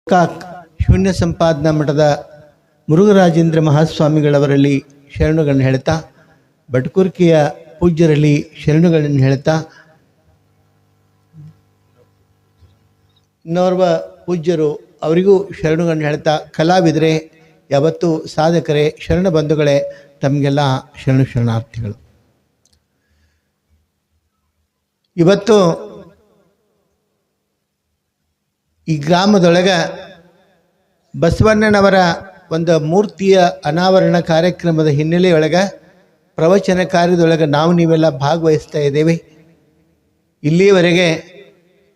Cock ಶೂನ್ಯ ಸಂಪಾದನಾ ಮಠದ ಮುರುಘರಾಜೇಂದ್ರ ಮಹಾಸ್ವಾಮಿಗಳವರಲ್ಲಿ ಶರಣುಗಳನ್ನು ಹೇಳ್ತಾ, ಬಟ್ಕುರ್ಕಿಯ ಪೂಜ್ಯರಲ್ಲಿ ಶರಣುಗಳನ್ನು ಹೇಳ್ತಾ, ಇನ್ನೋರ್ವ ಪೂಜ್ಯರು ಅವರಿಗೂ ಶರಣುಗಳನ್ನು ಹೇಳ್ತಾ, ಕಲಾವಿದರೆ ಯಾವತ್ತೂ ಸಾಧಕರೇ, ಶರಣ ಬಂಧುಗಳೇ, ತಮಗೆಲ್ಲ ಶರಣಾರ್ಥಿಗಳು. ಇವತ್ತು ಈ ಗ್ರಾಮದೊಳಗೆ ಬಸವಣ್ಣನವರ ಒಂದು ಮೂರ್ತಿಯ ಅನಾವರಣ ಕಾರ್ಯಕ್ರಮದ ಹಿನ್ನೆಲೆಯೊಳಗೆ ಪ್ರವಚನ ಕಾರ್ಯದೊಳಗೆ ನಾವು ನೀವೆಲ್ಲ ಭಾಗವಹಿಸ್ತಾ ಇದ್ದೇವೆ. ಇಲ್ಲಿಯವರೆಗೆ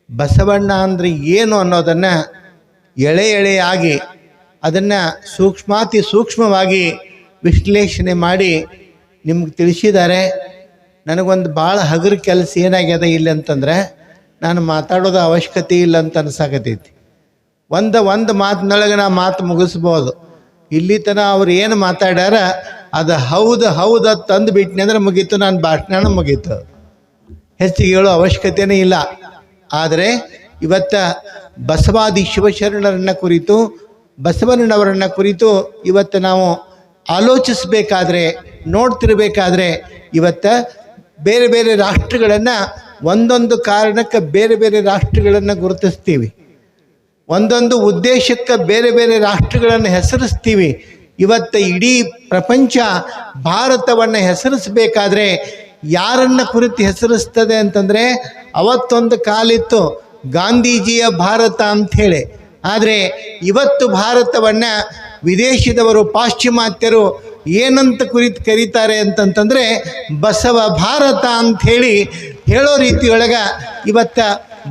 ಬಸವಣ್ಣ ಅಂದರೆ ಏನು ಅನ್ನೋದನ್ನು ಎಳೆಯಾಗಿ ಅದನ್ನು ಸೂಕ್ಷ್ಮಾತಿ ಸೂಕ್ಷ್ಮವಾಗಿ ವಿಶ್ಲೇಷಣೆ ಮಾಡಿ ನಿಮ್ಗೆ ತಿಳಿಸಿದ್ದಾರೆ. ನನಗೊಂದು ಭಾಳ ಹಗುರ ಕೆಲಸ ಏನಾಗ್ಯದ ಇಲ್ಲ ಅಂತಂದರೆ, ನಾನು ಮಾತಾಡೋದು ಅವಶ್ಯಕತೆ ಇಲ್ಲ ಅಂತ ಅನ್ಸಾಕತೈತಿ. ಒಂದು ಮಾತಿನೊಳಗೆ ನಾ ಮಾತು ಮುಗಿಸ್ಬೋದು. ಇಲ್ಲಿ ತನಕ ಅವ್ರು ಏನು ಮಾತಾಡ್ಯಾರ ಅದು ಹೌದು ತಂದು ಬಿಟ್ಟಿನಿ ಅಂದ್ರೆ ಮುಗೀತು, ನಾನು ಭಾಷಣ ಮುಗೀತು, ಹೆಚ್ಚಿಗೆ ಹೇಳೋ ಅವಶ್ಯಕತೆಯೇ ಇಲ್ಲ. ಆದರೆ ಇವತ್ತು ಬಸವಾದಿ ಶಿವಶರಣರನ್ನ ಕುರಿತು, ಬಸವಣ್ಣನವರನ್ನ ಕುರಿತು ಇವತ್ತು ನಾವು ಆಲೋಚಿಸಬೇಕಾದ್ರೆ, ನೋಡ್ತಿರ್ಬೇಕಾದ್ರೆ, ಇವತ್ತು ಬೇರೆ ಬೇರೆ ರಾಷ್ಟ್ರಗಳನ್ನು ಒಂದೊಂದು ಕಾರಣಕ್ಕೆ ಬೇರೆ ಬೇರೆ ರಾಷ್ಟ್ರಗಳನ್ನು ಗುರುತಿಸ್ತೀವಿ, ಒಂದೊಂದು ಉದ್ದೇಶಕ್ಕೆ ಬೇರೆ ಬೇರೆ ರಾಷ್ಟ್ರಗಳನ್ನು ಹೆಸರಿಸ್ತೀವಿ. ಇವತ್ತು ಇಡೀ ಪ್ರಪಂಚ ಭಾರತವನ್ನು ಹೆಸರಿಸಬೇಕಾದ್ರೆ ಯಾರನ್ನ ಕುರಿತು ಹೆಸರಿಸ್ತದೆ ಅಂತಂದರೆ, ಅವತ್ತೊಂದು ಕಾಲಿತ್ತು ಗಾಂಧೀಜಿಯ ಭಾರತ ಅಂಥೇಳಿ. ಆದರೆ ಇವತ್ತು ಭಾರತವನ್ನು ವಿದೇಶದವರು, ಪಾಶ್ಚಿಮಾತ್ಯರು ಏನಂತ ಕುರಿತು ಕರೀತಾರೆ ಅಂತಂತಂದರೆ ಬಸವ ಭಾರತ ಅಂಥೇಳಿ ಹೇಳೋ ರೀತಿಯೊಳಗೆ ಇವತ್ತು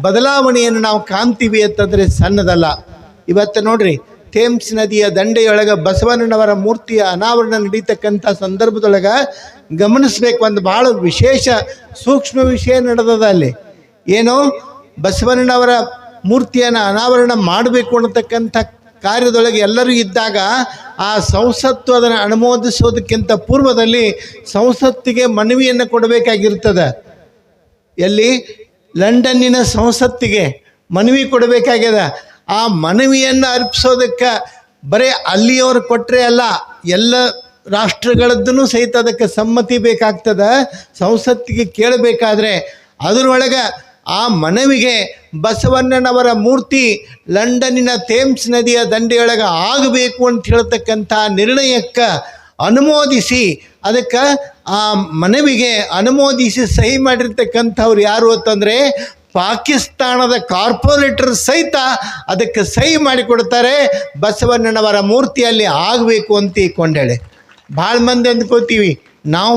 ಬದಲಾವಣೆಯನ್ನು ನಾವು ಕಾಣ್ತೀವಿ ಅಂತಂದರೆ ಸಣ್ಣದಲ್ಲ. ಇವತ್ತು ನೋಡ್ರಿ, ಥೇಮ್ಸ್ ನದಿಯ ದಂಡೆಯೊಳಗೆ ಬಸವಣ್ಣನವರ ಮೂರ್ತಿಯ ಅನಾವರಣ ನಡೀತಕ್ಕಂಥ ಸಂದರ್ಭದೊಳಗೆ ಗಮನಿಸ್ಬೇಕು, ಒಂದು ಭಾಳ ವಿಶೇಷ ಸೂಕ್ಷ್ಮ ವಿಷಯ ನಡೆದದ ಅಲ್ಲಿ. ಏನೋ ಬಸವಣ್ಣನವರ ಮೂರ್ತಿಯನ್ನು ಅನಾವರಣ ಮಾಡಬೇಕು ಅನ್ನತಕ್ಕಂಥ ಕಾರ್ಯದೊಳಗೆ ಎಲ್ಲರೂ ಇದ್ದಾಗ ಆ ಸಂಸತ್ತು ಅದನ್ನು ಅನುಮೋದಿಸೋದಕ್ಕಿಂತ ಪೂರ್ವದಲ್ಲಿ ಸಂಸತ್ತಿಗೆ ಮನವಿಯನ್ನು ಕೊಡಬೇಕಾಗಿರ್ತದೆ. ಎಲ್ಲಿ? ಲಂಡನ್ನಿನ ಸಂಸತ್ತಿಗೆ ಮನವಿ ಕೊಡಬೇಕಾಗ್ಯದ. ಆ ಮನವಿಯನ್ನು ಅರ್ಪಿಸೋದಕ್ಕೆ ಬರೀ ಅಲ್ಲಿಯವರು ಕೊಟ್ಟರೆ ಅಲ್ಲ, ಎಲ್ಲ ರಾಷ್ಟ್ರಗಳದ್ದೂ ಸಹಿತ ಅದಕ್ಕೆ ಸಮ್ಮತಿ ಬೇಕಾಗ್ತದೆ. ಸಂಸತ್ತಿಗೆ ಕೇಳಬೇಕಾದ್ರೆ ಅದರೊಳಗೆ ಆ ಮನವಿಗೆ ಬಸವಣ್ಣನವರ ಮೂರ್ತಿ ಲಂಡನ್ನಿನ ಥೇಮ್ಸ್ ನದಿಯ ದಂಡೆಯೊಳಗೆ ಆಗಬೇಕು ಅಂತ ಹೇಳ್ತಕ್ಕಂಥ ನಿರ್ಣಯಕ್ಕೆ ಅನುಮೋದಿಸಿ, ಅದಕ್ಕೆ ಆ ಮನವಿಗೆ ಅನುಮೋದಿಸಿ ಸಹಿ ಮಾಡಿರ್ತಕ್ಕಂಥವ್ರು ಯಾರು ಅಂತಂದರೆ ಪಾಕಿಸ್ತಾನದ ಕಾರ್ಪೊರೇಟರ್ ಸಹಿತ ಅದಕ್ಕೆ ಸಹಿ ಮಾಡಿಕೊಡ್ತಾರೆ. ಬಸವಣ್ಣನವರ ಮೂರ್ತಿಯಲ್ಲಿ ಆಗಬೇಕು ಅಂತ ಕೊಂಡೇಳೆ. ಭಾಳ ಮಂದಿ ಅಂದ್ಕೋತೀವಿ ನಾವು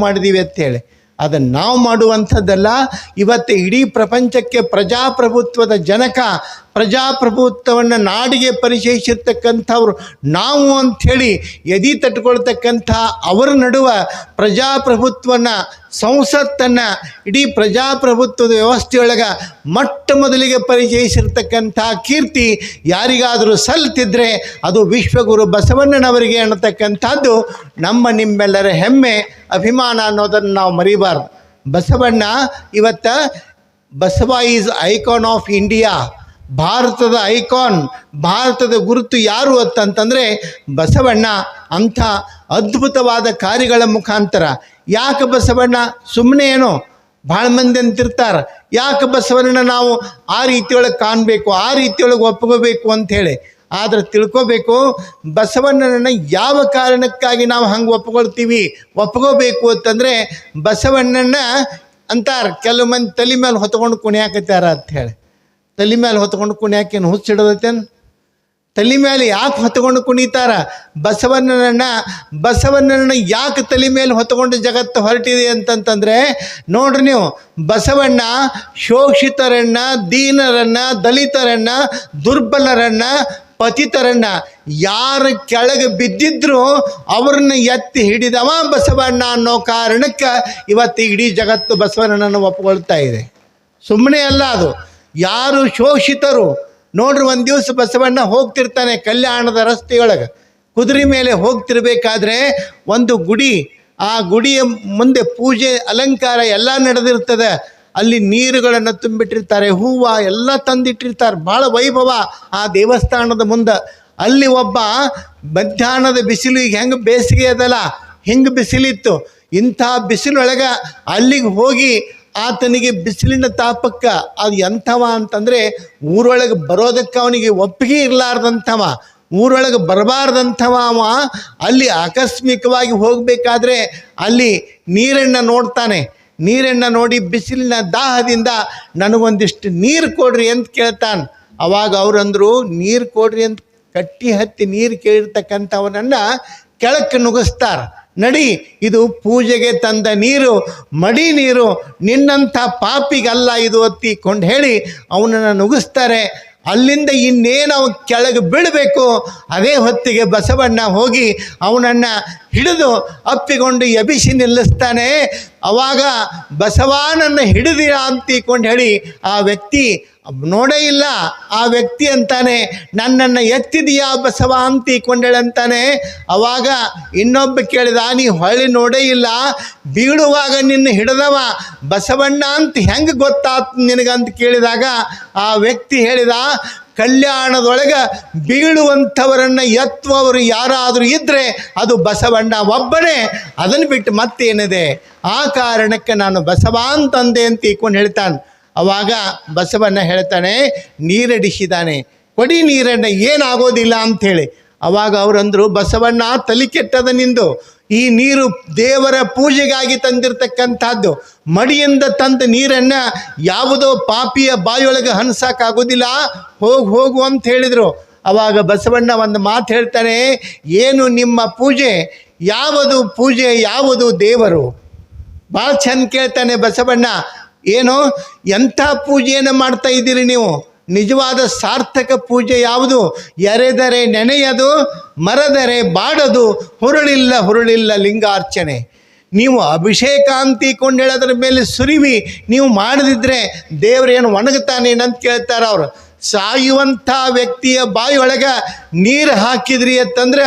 ಮಾಡಿದ್ದೀವಿ ಅಂತೇಳಿ. ಅದನ್ನು ನಾವು ಮಾಡುವಂಥದ್ದಲ್ಲ. ಇವತ್ತು ಇಡೀ ಪ್ರಪಂಚಕ್ಕೆ ಪ್ರಜಾಪ್ರಭುತ್ವದ ಜನಕ, ಪ್ರಜಾಪ್ರಭುತ್ವವನ್ನು ನಾಡಿಗೆ ಪರಿಚಯಿಸಿರ್ತಕ್ಕಂಥವ್ರು ನಾವು ಅಂಥೇಳಿ ಎದೆ ತಟ್ಕೊಳ್ತಕ್ಕಂಥ ಅವರ ನಡುವೆ ಪ್ರಜಾಪ್ರಭುತ್ವನ, ಸಂಸತ್ತನ್ನು, ಇಡೀ ಪ್ರಜಾಪ್ರಭುತ್ವದ ವ್ಯವಸ್ಥೆಯೊಳಗೆ ಮೊಟ್ಟ ಮೊದಲಿಗೆ ಪರಿಚಯಿಸಿರ್ತಕ್ಕಂಥ ಕೀರ್ತಿ ಯಾರಿಗಾದರೂ ಸಲ್ತಿದ್ರೆ ಅದು ವಿಶ್ವಗುರು ಬಸವಣ್ಣನವರಿಗೆ ಅನ್ನತಕ್ಕಂಥದ್ದು ನಮ್ಮ ನಿಮ್ಮೆಲ್ಲರ ಹೆಮ್ಮೆ, ಅಭಿಮಾನ ಅನ್ನೋದನ್ನು ನಾವು ಮರಿಬಾರ್ದು. ಬಸವಣ್ಣ ಇವತ್ತು Basava is icon of India, ಭಾರತದ ಐಕಾನ್, ಭಾರತದ ಗುರುತು ಯಾರು ಅಂತಂತಂದರೆ ಬಸವಣ್ಣ. ಅಂಥ ಅದ್ಭುತವಾದ ಕಾರ್ಯಗಳ ಮುಖಾಂತರ ಯಾಕೆ ಬಸವಣ್ಣ ಸುಮ್ಮನೆ ಏನೋ ಭಾಳ ಮಂದಿ ಅಂತಿರ್ತಾರೆ, ಯಾಕೆ ಬಸವಣ್ಣ ನಾವು ಆ ರೀತಿಯೊಳಗೆ ಕಾಣಬೇಕು, ಆ ರೀತಿಯೊಳಗೆ ಒಪ್ಕೋಬೇಕು ಅಂಥೇಳಿ. ಆದರೆ ತಿಳ್ಕೋಬೇಕು, ಬಸವಣ್ಣನನ್ನು ಯಾವ ಕಾರಣಕ್ಕಾಗಿ ನಾವು ಹಂಗೆ ಒಪ್ಕೋಬೇಕು ಅಂತಂದರೆ, ಬಸವಣ್ಣನ ಅಂತಾರೆ ಕೆಲವು ಮಂದಿ ತಲೆ ಮೇಲೆ ಹೊತ್ಕೊಂಡು ಕುಣಿಯಾಕತ್ಯಾರ ಅಂಥೇಳಿ. ತಲೆ ಮೇಲೆ ಹೊತ್ಕೊಂಡು ಕುಣಿಯಾಕೇನು ಹುಚ್ಚಿಡೋದೈತೇನು? ತಲೆ ಮೇಲೆ ಯಾಕೆ ಹೊತ್ಕೊಂಡು ಕುಣಿತಾರ? ಬಸವಣ್ಣನನ್ನು ಯಾಕೆ ತಲೆ ಮೇಲೆ ಹೊತ್ಕೊಂಡು ಜಗತ್ತು ಹೊರಟಿದೆ ಅಂತಂತಂದರೆ, ನೋಡ್ರಿ ನೀವು, ಬಸವಣ್ಣ ಶೋಷಿತರನ್ನು, ದೀನರನ್ನು, ದಲಿತರನ್ನು, ದುರ್ಬಲರನ್ನು, ಪತಿತರನ್ನು ಯಾರು ಕೆಳಗೆ ಬಿದ್ದಿದ್ರು ಅವ್ರನ್ನ ಎತ್ತಿ ಹಿಡಿದವ ಬಸವಣ್ಣ ಅನ್ನೋ ಕಾರಣಕ್ಕೆ ಇವತ್ತು ಇಡೀ ಜಗತ್ತು ಬಸವಣ್ಣನನ್ನು ಒಪ್ಕೊಳ್ತಾ ಇದೆ. ಸುಮ್ಮನೆ ಅಲ್ಲ ಅದು. ಯಾರು ಶೋಷಿತರು ನೋಡ್ರಿ, ಒಂದು ದಿವಸ ಬಸವಣ್ಣ ಹೋಗ್ತಿರ್ತಾನೆ ಕಲ್ಯಾಣದ ರಸ್ತೆಯೊಳಗೆ, ಕುದುರೆ ಮೇಲೆ ಹೋಗ್ತಿರ್ಬೇಕಾದ್ರೆ ಒಂದು ಗುಡಿ, ಆ ಗುಡಿಯ ಮುಂದೆ ಪೂಜೆ ಅಲಂಕಾರ ಎಲ್ಲ ನಡೆದಿರ್ತದೆ. ಅಲ್ಲಿ ನೀರುಗಳನ್ನು ತುಂಬಿಟ್ಟಿರ್ತಾರೆ, ಹೂವು ಎಲ್ಲ ತಂದಿಟ್ಟಿರ್ತಾರೆ, ಭಾಳ ವೈಭವ ಆ ದೇವಸ್ಥಾನದ ಮುಂದೆ. ಅಲ್ಲಿ ಒಬ್ಬ ಮಧ್ಯಾಹ್ನದ ಬಿಸಿಲು, ಈಗ ಹೆಂಗೆ ಬೇಸಿಗೆ ಅದಲ್ಲ ಹಿಂಗೆ ಬಿಸಿಲಿತ್ತು, ಇಂಥ ಬಿಸಿಲೊಳಗೆ ಅಲ್ಲಿಗೆ ಹೋಗಿ ಆತನಿಗೆ ಬಿಸಿಲಿನ ತಾಪಕ್ಕೆ ಅದು ಎಂಥವ ಅಂತಂದರೆ ಊರೊಳಗೆ ಬರೋದಕ್ಕೆ ಅವನಿಗೆ ಒಪ್ಪಿಗೆ ಇರಲಾರ್ದಂಥವ, ಊರೊಳಗೆ ಬರಬಾರ್ದಂಥವ. ಅವ ಅಲ್ಲಿ ಆಕಸ್ಮಿಕವಾಗಿ ಹೋಗಬೇಕಾದ್ರೆ ಅಲ್ಲಿ ನೀರನ್ನು ನೋಡ್ತಾನೆ. ನೀರನ್ನು ನೋಡಿ ಬಿಸಿಲಿನ ದಾಹದಿಂದ ನನಗೊಂದಿಷ್ಟು ನೀರು ಕೊಡ್ರಿ ಅಂತ ಕೇಳ್ತಾನೆ. ಅವಾಗ ಅವರಂದರು, ನೀರು ಕೊಡ್ರಿ ಅಂತ ಕಟ್ಟಿ ಹತ್ತಿ ನೀರು ಕೇಳಿರ್ತಕ್ಕಂಥವನನ್ನು ಕೆಳಕ್ಕೆ ನುಗ್ಗಿಸ್ತಾರೆ. ನಡಿ, ಇದು ಪೂಜೆಗೆ ತಂದ ನೀರು, ಮಡಿ ನೀರು, ನಿನ್ನಂಥ ಪಾಪಿಗಲ್ಲ ಇದು ಅತ್ತಿಕೊಂಡು ಹೇಳಿ ಅವನನ್ನು ನುಗ್ಗಿಸ್ತಾರೆ. ಅಲ್ಲಿಂದ ಇನ್ನೇನು ಅವ ಕೆಳಗೆ ಬೀಳಬೇಕು, ಅದೇ ಹೊತ್ತಿಗೆ ಬಸವಣ್ಣ ಹೋಗಿ ಅವನನ್ನು ಹಿಡಿದು ಅಪ್ಪಿಕೊಂಡು ಎಬಿಸಿ ನಿಲ್ಲಿಸ್ತಾನೆ. ಅವಾಗ ಬಸವನನ್ನು ಹಿಡಿದಿರ ಅಂತಿಕೊಂಡು ಹೇಳಿ ಆ ವ್ಯಕ್ತಿ ನೋಡೇ ಇಲ್ಲ. ಆ ವ್ಯಕ್ತಿ ಅಂತಾನೆ, ನನ್ನನ್ನು ಎತ್ತಿದೀಯಾ ಬಸವ ಅಂತಿಕೊಂಡೇಳಂತಾನೆ. ಅವಾಗ ಇನ್ನೊಬ್ಬ ಕೇಳಿದ, ನೀ ಹೊಳ್ಳಿ ನೋಡೇ ಇಲ್ಲ, ಬೀಳುವಾಗ ನಿನ್ನ ಹಿಡಿದವ ಬಸವಣ್ಣ ಅಂತ ಹೆಂಗೆ ಗೊತ್ತಾತ್ ನಿನಗಂತ ಕೇಳಿದಾಗ ಆ ವ್ಯಕ್ತಿ ಹೇಳಿದ, ಕಲ್ಯಾಣದೊಳಗೆ ಬೀಳುವಂಥವರನ್ನು ಎತ್ತುವವರು ಯಾರಾದರೂ ಇದ್ದರೆ ಅದು ಬಸವಣ್ಣ ಒಬ್ಬನೇ, ಅದನ್ನು ಬಿಟ್ಟು ಮತ್ತೇನಿದೆ, ಆ ಕಾರಣಕ್ಕೆ ನಾನು ಬಸವ ಅಂತಂದೆ ಅಂತ ಈಕೊಂಡು ಹೇಳ್ತಾನೆ. ಅವಾಗ ಬಸವಣ್ಣ ಹೇಳ್ತಾನೆ, ನೀರಡಿಸಿದ್ದಾನೆ, ಕೊಡಿ ನೀರನ್ನು, ಏನಾಗೋದಿಲ್ಲ ಅಂಥೇಳಿ. ಅವಾಗ ಅವರಂದರು, ಬಸವಣ್ಣ ತಲೆ ಕೆಟ್ಟದ ನಿಂದು, ಈ ನೀರು ದೇವರ ಪೂಜೆಗಾಗಿ ತಂದಿರತಕ್ಕಂಥದ್ದು, ಮಡಿಯಿಂದ ತಂದ ನೀರನ್ನು ಯಾವುದೋ ಪಾಪಿಯ ಬಾಯೊಳಗೆ ಹನ್ಸಕ್ಕಾಗೋದಿಲ್ಲ, ಹೋಗು ಅಂತ ಹೇಳಿದರು. ಅವಾಗ ಬಸವಣ್ಣ ಒಂದು ಮಾತು ಹೇಳ್ತಾನೆ, ಏನು ನಿಮ್ಮ ಪೂಜೆ, ಯಾವುದು ಪೂಜೆ, ಯಾವುದು ದೇವರು? ಭಾಳ ಚಂದ ಕೇಳ್ತಾನೆ ಬಸವಣ್ಣ. ಏನು ಎಂಥ ಪೂಜೆಯನ್ನು ಮಾಡ್ತಾ ಇದ್ದೀರಿ ನೀವು? ನಿಜವಾದ ಸಾರ್ಥಕ ಪೂಜೆ ಯಾವುದು? ಎರೆದರೆ ನೆನೆಯದು, ಮರದರೆ ಬಾಡದು, ಹುರುಳಿಲ್ಲ ಲಿಂಗಾರ್ಚನೆ. ನೀವು ಅಭಿಷೇಕ ಅಂತಿಕೊಂಡು ಹೇಳೋದ್ರ ಮೇಲೆ ಸುರಿವಿ ನೀವು ಮಾಡದಿದ್ದರೆ ದೇವರೇನು ಒಣಗುತ್ತಾನೇನಂತ ಕೇಳ್ತಾರೆ ಅವರು. ಸಾಯುವಂಥ ವ್ಯಕ್ತಿಯ ಬಾಯಿಯೊಳಗೆ ನೀರು ಹಾಕಿದ್ರಿ ಅಂತಂದ್ರೆ,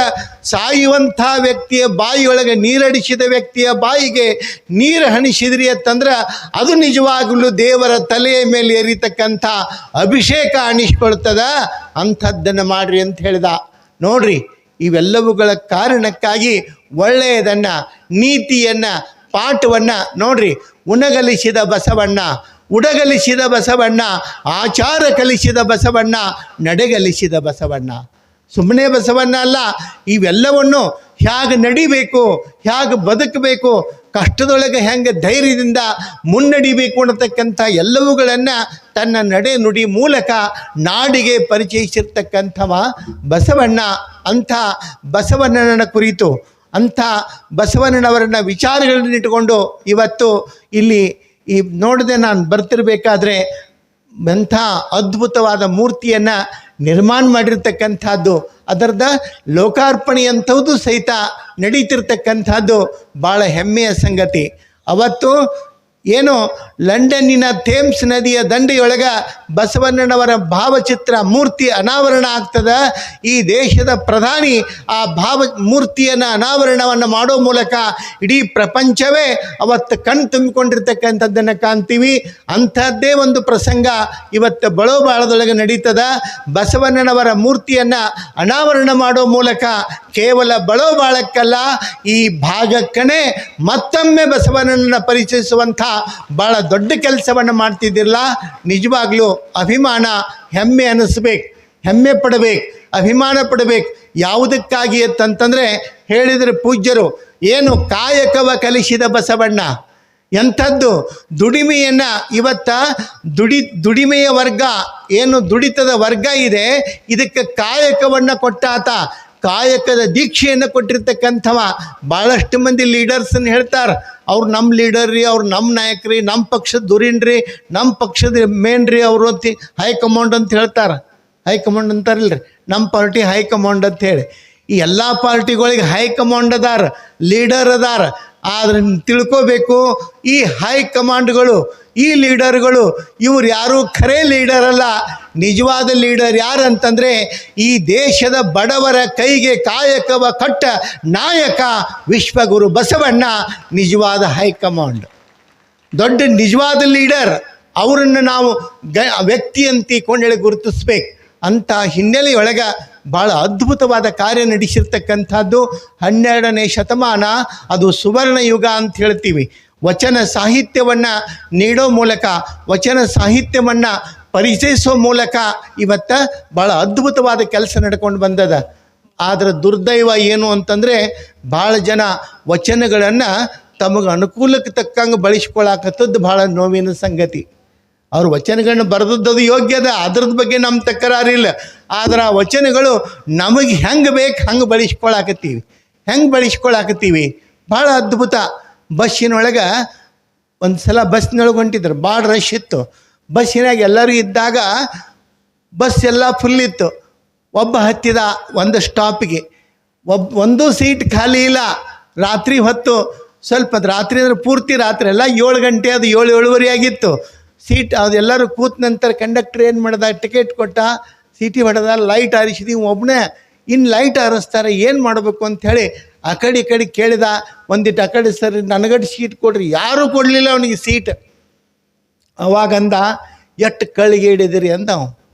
ಸಾಯುವಂಥ ವ್ಯಕ್ತಿಯ ಬಾಯಿಯೊಳಗೆ ನೀರಡಿಸಿದ ವ್ಯಕ್ತಿಯ ಬಾಯಿಗೆ ನೀರು ಹಣಿಸಿದ್ರಿ ಅಂತಂದ್ರೆ ಅದು ನಿಜವಾಗಲೂ ದೇವರ ತಲೆಯ ಮೇಲೆ ಏರಿತಕ್ಕಂಥ ಅಭಿಷೇಕ ಅನಿಸ್ಕೊಳ್ತದ. ಅಂಥದ್ದನ್ನು ಮಾಡಿರಿ ಅಂತ ಹೇಳಿದ. ನೋಡ್ರಿ, ಇವೆಲ್ಲವುಗಳ ಕಾರಣಕ್ಕಾಗಿ ಒಳ್ಳೆಯದನ್ನು, ನೀತಿಯನ್ನು, ಪಾಠವನ್ನು ನೋಡ್ರಿ, ಉಣಗಲಿಸಿದ ಬಸವಣ್ಣ, ಉಡಗಲಿಸಿದ ಬಸವಣ್ಣ, ಆಚಾರ ಕಲಿಸಿದ ಬಸವಣ್ಣ, ನಡೆಗಲಿಸಿದ ಬಸವಣ್ಣ. ಸುಮ್ಮನೆ ಬಸವಣ್ಣ ಅಲ್ಲ, ಇವೆಲ್ಲವನ್ನು ಹೇಗೆ ನಡಿಬೇಕು, ಹೇಗೆ ಬದುಕಬೇಕು, ಕಷ್ಟದೊಳಗೆ ಹೆಂಗೆ ಧೈರ್ಯದಿಂದ ಮುನ್ನಡಿಬೇಕು ಅನ್ನತಕ್ಕಂಥ ಎಲ್ಲವುಗಳನ್ನು ತನ್ನ ನಡೆ ನುಡಿ ಮೂಲಕ ನಾಡಿಗೆ ಪರಿಚಯಿಸಿರ್ತಕ್ಕಂಥವ ಬಸವಣ್ಣ. ಅಂಥ ಬಸವಣ್ಣನ ಕುರಿತು, ಅಂಥ ಬಸವಣ್ಣನವರನ್ನ ವಿಚಾರಗಳನ್ನು ಇಟ್ಟುಕೊಂಡು ಇವತ್ತು ಇಲ್ಲಿ ಈ ನೋಡದೆ ನಾನು ಬರ್ತಿರ್ಬೇಕಾದ್ರೆ ಎಂಥ ಅದ್ಭುತವಾದ ಮೂರ್ತಿಯನ್ನು ನಿರ್ಮಾಣ ಮಾಡಿರ್ತಕ್ಕಂಥದ್ದು, ಅದರದ ಲೋಕಾರ್ಪಣೆಯಂಥದ್ದು ಸಹಿತ ನಡೀತಿರ್ತಕ್ಕಂಥದ್ದು ಭಾಳ ಹೆಮ್ಮೆಯ ಸಂಗತಿ. ಅವತ್ತು ಏನು ಲಂಡನ್ನಿನ ಥೇಮ್ಸ್ ನದಿಯ ದಂಡೆಯೊಳಗೆ ಬಸವಣ್ಣನವರ ಭಾವಚಿತ್ರ ಮೂರ್ತಿ ಅನಾವರಣ ಆಗ್ತದೆ. ಈ ದೇಶದ ಪ್ರಧಾನಿ ಆ ಮೂರ್ತಿಯನ್ನು ಅನಾವರಣವನ್ನು ಮಾಡೋ ಮೂಲಕ ಇಡೀ ಪ್ರಪಂಚವೇ ಅವತ್ತು ಕಣ್ಣು ತುಂಬಿಕೊಂಡಿರ್ತಕ್ಕಂಥದ್ದನ್ನು ಕಾಣ್ತೀವಿ. ಅಂಥದ್ದೇ ಒಂದು ಪ್ರಸಂಗ ಇವತ್ತು ಬಳೋಬಾಳದೊಳಗೆ ನಡೀತದೆ. ಬಸವಣ್ಣನವರ ಮೂರ್ತಿಯನ್ನು ಅನಾವರಣ ಮಾಡೋ ಮೂಲಕ ಕೇವಲ ಬಳೋಬಾಳಕ್ಕಲ್ಲ, ಈ ಭಾಗಕ್ಕನೇ ಮತ್ತೊಮ್ಮೆ ಬಸವಣ್ಣನ ಪರಿಚಯಿಸುವಂಥ ಭಾಳ ದೊಡ್ಡ ಕೆಲಸವನ್ನು ಮಾಡ್ತಿದ್ದಿರಲ್ಲ. ನಿಜವಾಗ್ಲೂ ಅಭಿಮಾನ, ಹೆಮ್ಮೆ ಅನ್ನಿಸ್ಬೇಕು, ಹೆಮ್ಮೆ ಪಡಬೇಕು, ಅಭಿಮಾನ ಪಡಬೇಕು. ಯಾವುದಕ್ಕಾಗಿ ಅಂತಂತಂದರೆ ಹೇಳಿದರೆ ಪೂಜ್ಯರು, ಏನು ಕಾಯಕವ ಕಲಿಸಿದ ಬಸವಣ್ಣ. ಎಂಥದ್ದು ದುಡಿಮೆಯನ್ನು ಇವತ್ತ ದುಡಿಮೆಯ ವರ್ಗ, ಏನು ದುಡಿತದ ವರ್ಗ ಇದೆ, ಇದಕ್ಕೆ ಕಾಯಕವನ್ನು ಕೊಟ್ಟಾತ, ಕಾಯಕದ ದೀಕ್ಷೆಯನ್ನು ಕೊಟ್ಟಿರ್ತಕ್ಕಂಥವ. ಭಾಳಷ್ಟು ಮಂದಿ ಲೀಡರ್ಸನ್ನು ಹೇಳ್ತಾರೆ, ಅವ್ರು ನಮ್ಮ ಲೀಡರ್ ರೀ, ಅವ್ರು ನಮ್ಮ ನಾಯಕರಿ, ನಮ್ಮ ಪಕ್ಷದ ದುರೀಣ್ರಿ, ನಮ್ಮ ಪಕ್ಷದ ಮೇನ್ ರೀ ಅವರು ಅಂತ ಹೈಕಮಾಂಡ್ ಅಂತ ಹೇಳ್ತಾರೆ. ಹೈಕಮಾಂಡ್ ಅಂತಾರಲ್ರಿ, ನಮ್ಮ ಪಾರ್ಟಿ ಹೈಕಮಾಂಡ್ ಅಂತ ಹೇಳಿ. ಈ ಎಲ್ಲ ಪಾರ್ಟಿಗಳಿಗೆ ಹೈಕಮಾಂಡ್ ಅದಾರ, ಲೀಡರ್ ಅದಾರ. ಆದರೆ ತಿಳ್ಕೋಬೇಕು, ಈ ಹೈಕಮಾಂಡ್ಗಳು, ಈ ಲೀಡರ್ಗಳು ಇವ್ರು ಯಾರೂ ಖರೇ ಲೀಡರ್ ಅಲ್ಲ. ನಿಜವಾದ ಲೀಡರ್ ಯಾರು ಅಂತಂದರೆ ಈ ದೇಶದ ಬಡವರ ಕೈಗೆ ಕಾಯಕವ ಕಟ್ಟ ನಾಯಕ ವಿಶ್ವಗುರು ಬಸವಣ್ಣ ನಿಜವಾದ ಹೈಕಮಾಂಡ್. ದೊಡ್ಡ ನಿಜವಾದ ಲೀಡರ್, ಅವರನ್ನು ನಾವು ವ್ಯಕ್ತಿ ಅಂತ ಕೊಂಡೇಳಿ ಗುರುತಿಸ್ಬೇಕು. ಅಂಥ ಹಿನ್ನೆಲೆಯೊಳಗೆ ಭಾಳ ಅದ್ಭುತವಾದ ಕಾರ್ಯ ನಡೆಸಿರ್ತಕ್ಕಂಥದ್ದು 12ನೇ ಶತಮಾನ. ಅದು ಸುವರ್ಣ ಯುಗ ಅಂತ ಹೇಳ್ತೀವಿ. ವಚನ ಸಾಹಿತ್ಯವನ್ನು ನೀಡೋ ಮೂಲಕ, ವಚನ ಸಾಹಿತ್ಯವನ್ನು ಪರಿಚಯಿಸೋ ಮೂಲಕ ಇವತ್ತು ಭಾಳ ಅದ್ಭುತವಾದ ಕೆಲಸ ನಡ್ಕೊಂಡು ಬಂದದ. ಆದರೆ ದುರ್ದೈವ ಏನು ಅಂತಂದರೆ, ಭಾಳ ಜನ ವಚನಗಳನ್ನು ತಮಗೆ ಅನುಕೂಲಕ್ಕೆ ತಕ್ಕಂಗೆ ಬಳಸ್ಕೊಳಕತ್ತದ್ದು ಭಾಳ ನೋವಿನ ಸಂಗತಿ. ಅವ್ರ ವಚನಗಳನ್ನ ಬರೆದದ್ದು ಯೋಗ್ಯದ, ಅದ್ರದ್ದು ಬಗ್ಗೆ ನಮ್ಮ ತಕರಾರಿಲ್ಲ. ಆದ್ರೆ ಆ ವಚನಗಳು ನಮಗೆ ಹೆಂಗೆ ಬೇಕು ಹಂಗೆ ಬಳಸ್ಕೊಳಕತ್ತೀವಿ. ಭಾಳ ಅದ್ಭುತ. ಬಸ್ಸಿನೊಳಗೆ ಒಂದು ಸಲ ಬಸ್ನೊಳಗೆ ಹೊಂಟಿದ್ರು, ಭಾಳ ರಶ್ ಇತ್ತು. ಬಸ್ಸಿನಾಗ ಎಲ್ಲರೂ ಇದ್ದಾಗ ಬಸ್ ಎಲ್ಲ ಫುಲ್ ಇತ್ತು. ಒಬ್ಬ ಹತ್ತಿದ ಒಂದು ಸ್ಟಾಪಿಗೆ, ಒಂದೂ ಸೀಟ್ ಖಾಲಿ ಇಲ್ಲ. ರಾತ್ರಿ ಹೊತ್ತು ಸ್ವಲ್ಪ, ರಾತ್ರಿ ಅಂದರೆ ಪೂರ್ತಿ ರಾತ್ರಿ ಎಲ್ಲ 7 ಗಂಟೆ, ಅದು 7-7:30 ಆಗಿತ್ತು. ಸೀಟ್ ಅದೆಲ್ಲರೂ ಕೂತ ನಂತರ ಕಂಡಕ್ಟರ್ ಏನು ಮಾಡ್ದ, ಟಿಕೆಟ್ ಕೊಟ್ಟ, ಸೀಟಿ ಹೊಡೆದ, ಲೈಟ್ ಹಾರಿಸಿದೀವಿ ಒಬ್ಬನೇ. ಇನ್ನು ಲೈಟ್ ಹಾರಿಸ್ತಾರೆ, ಏನು ಮಾಡಬೇಕು ಅಂಥೇಳಿ ಆ ಕಡೆ ಈ ಕಡೆ ಕೇಳಿದ. ಒಂದಿಟ್ಟು ಆ ಕಡೆ, ಸರ್ ನನಗಟ್ಟು ಸೀಟ್ ಕೊಡ್ರಿ. ಯಾರೂ ಕೊಡಲಿಲ್ಲ ಅವನಿಗೆ ಸೀಟ್. ಅವಾಗಂದ, ಎಷ್ಟು ಕಳ್ಳಿಗೆ ಹಿಡಿದಿರಿ ಅಂದ.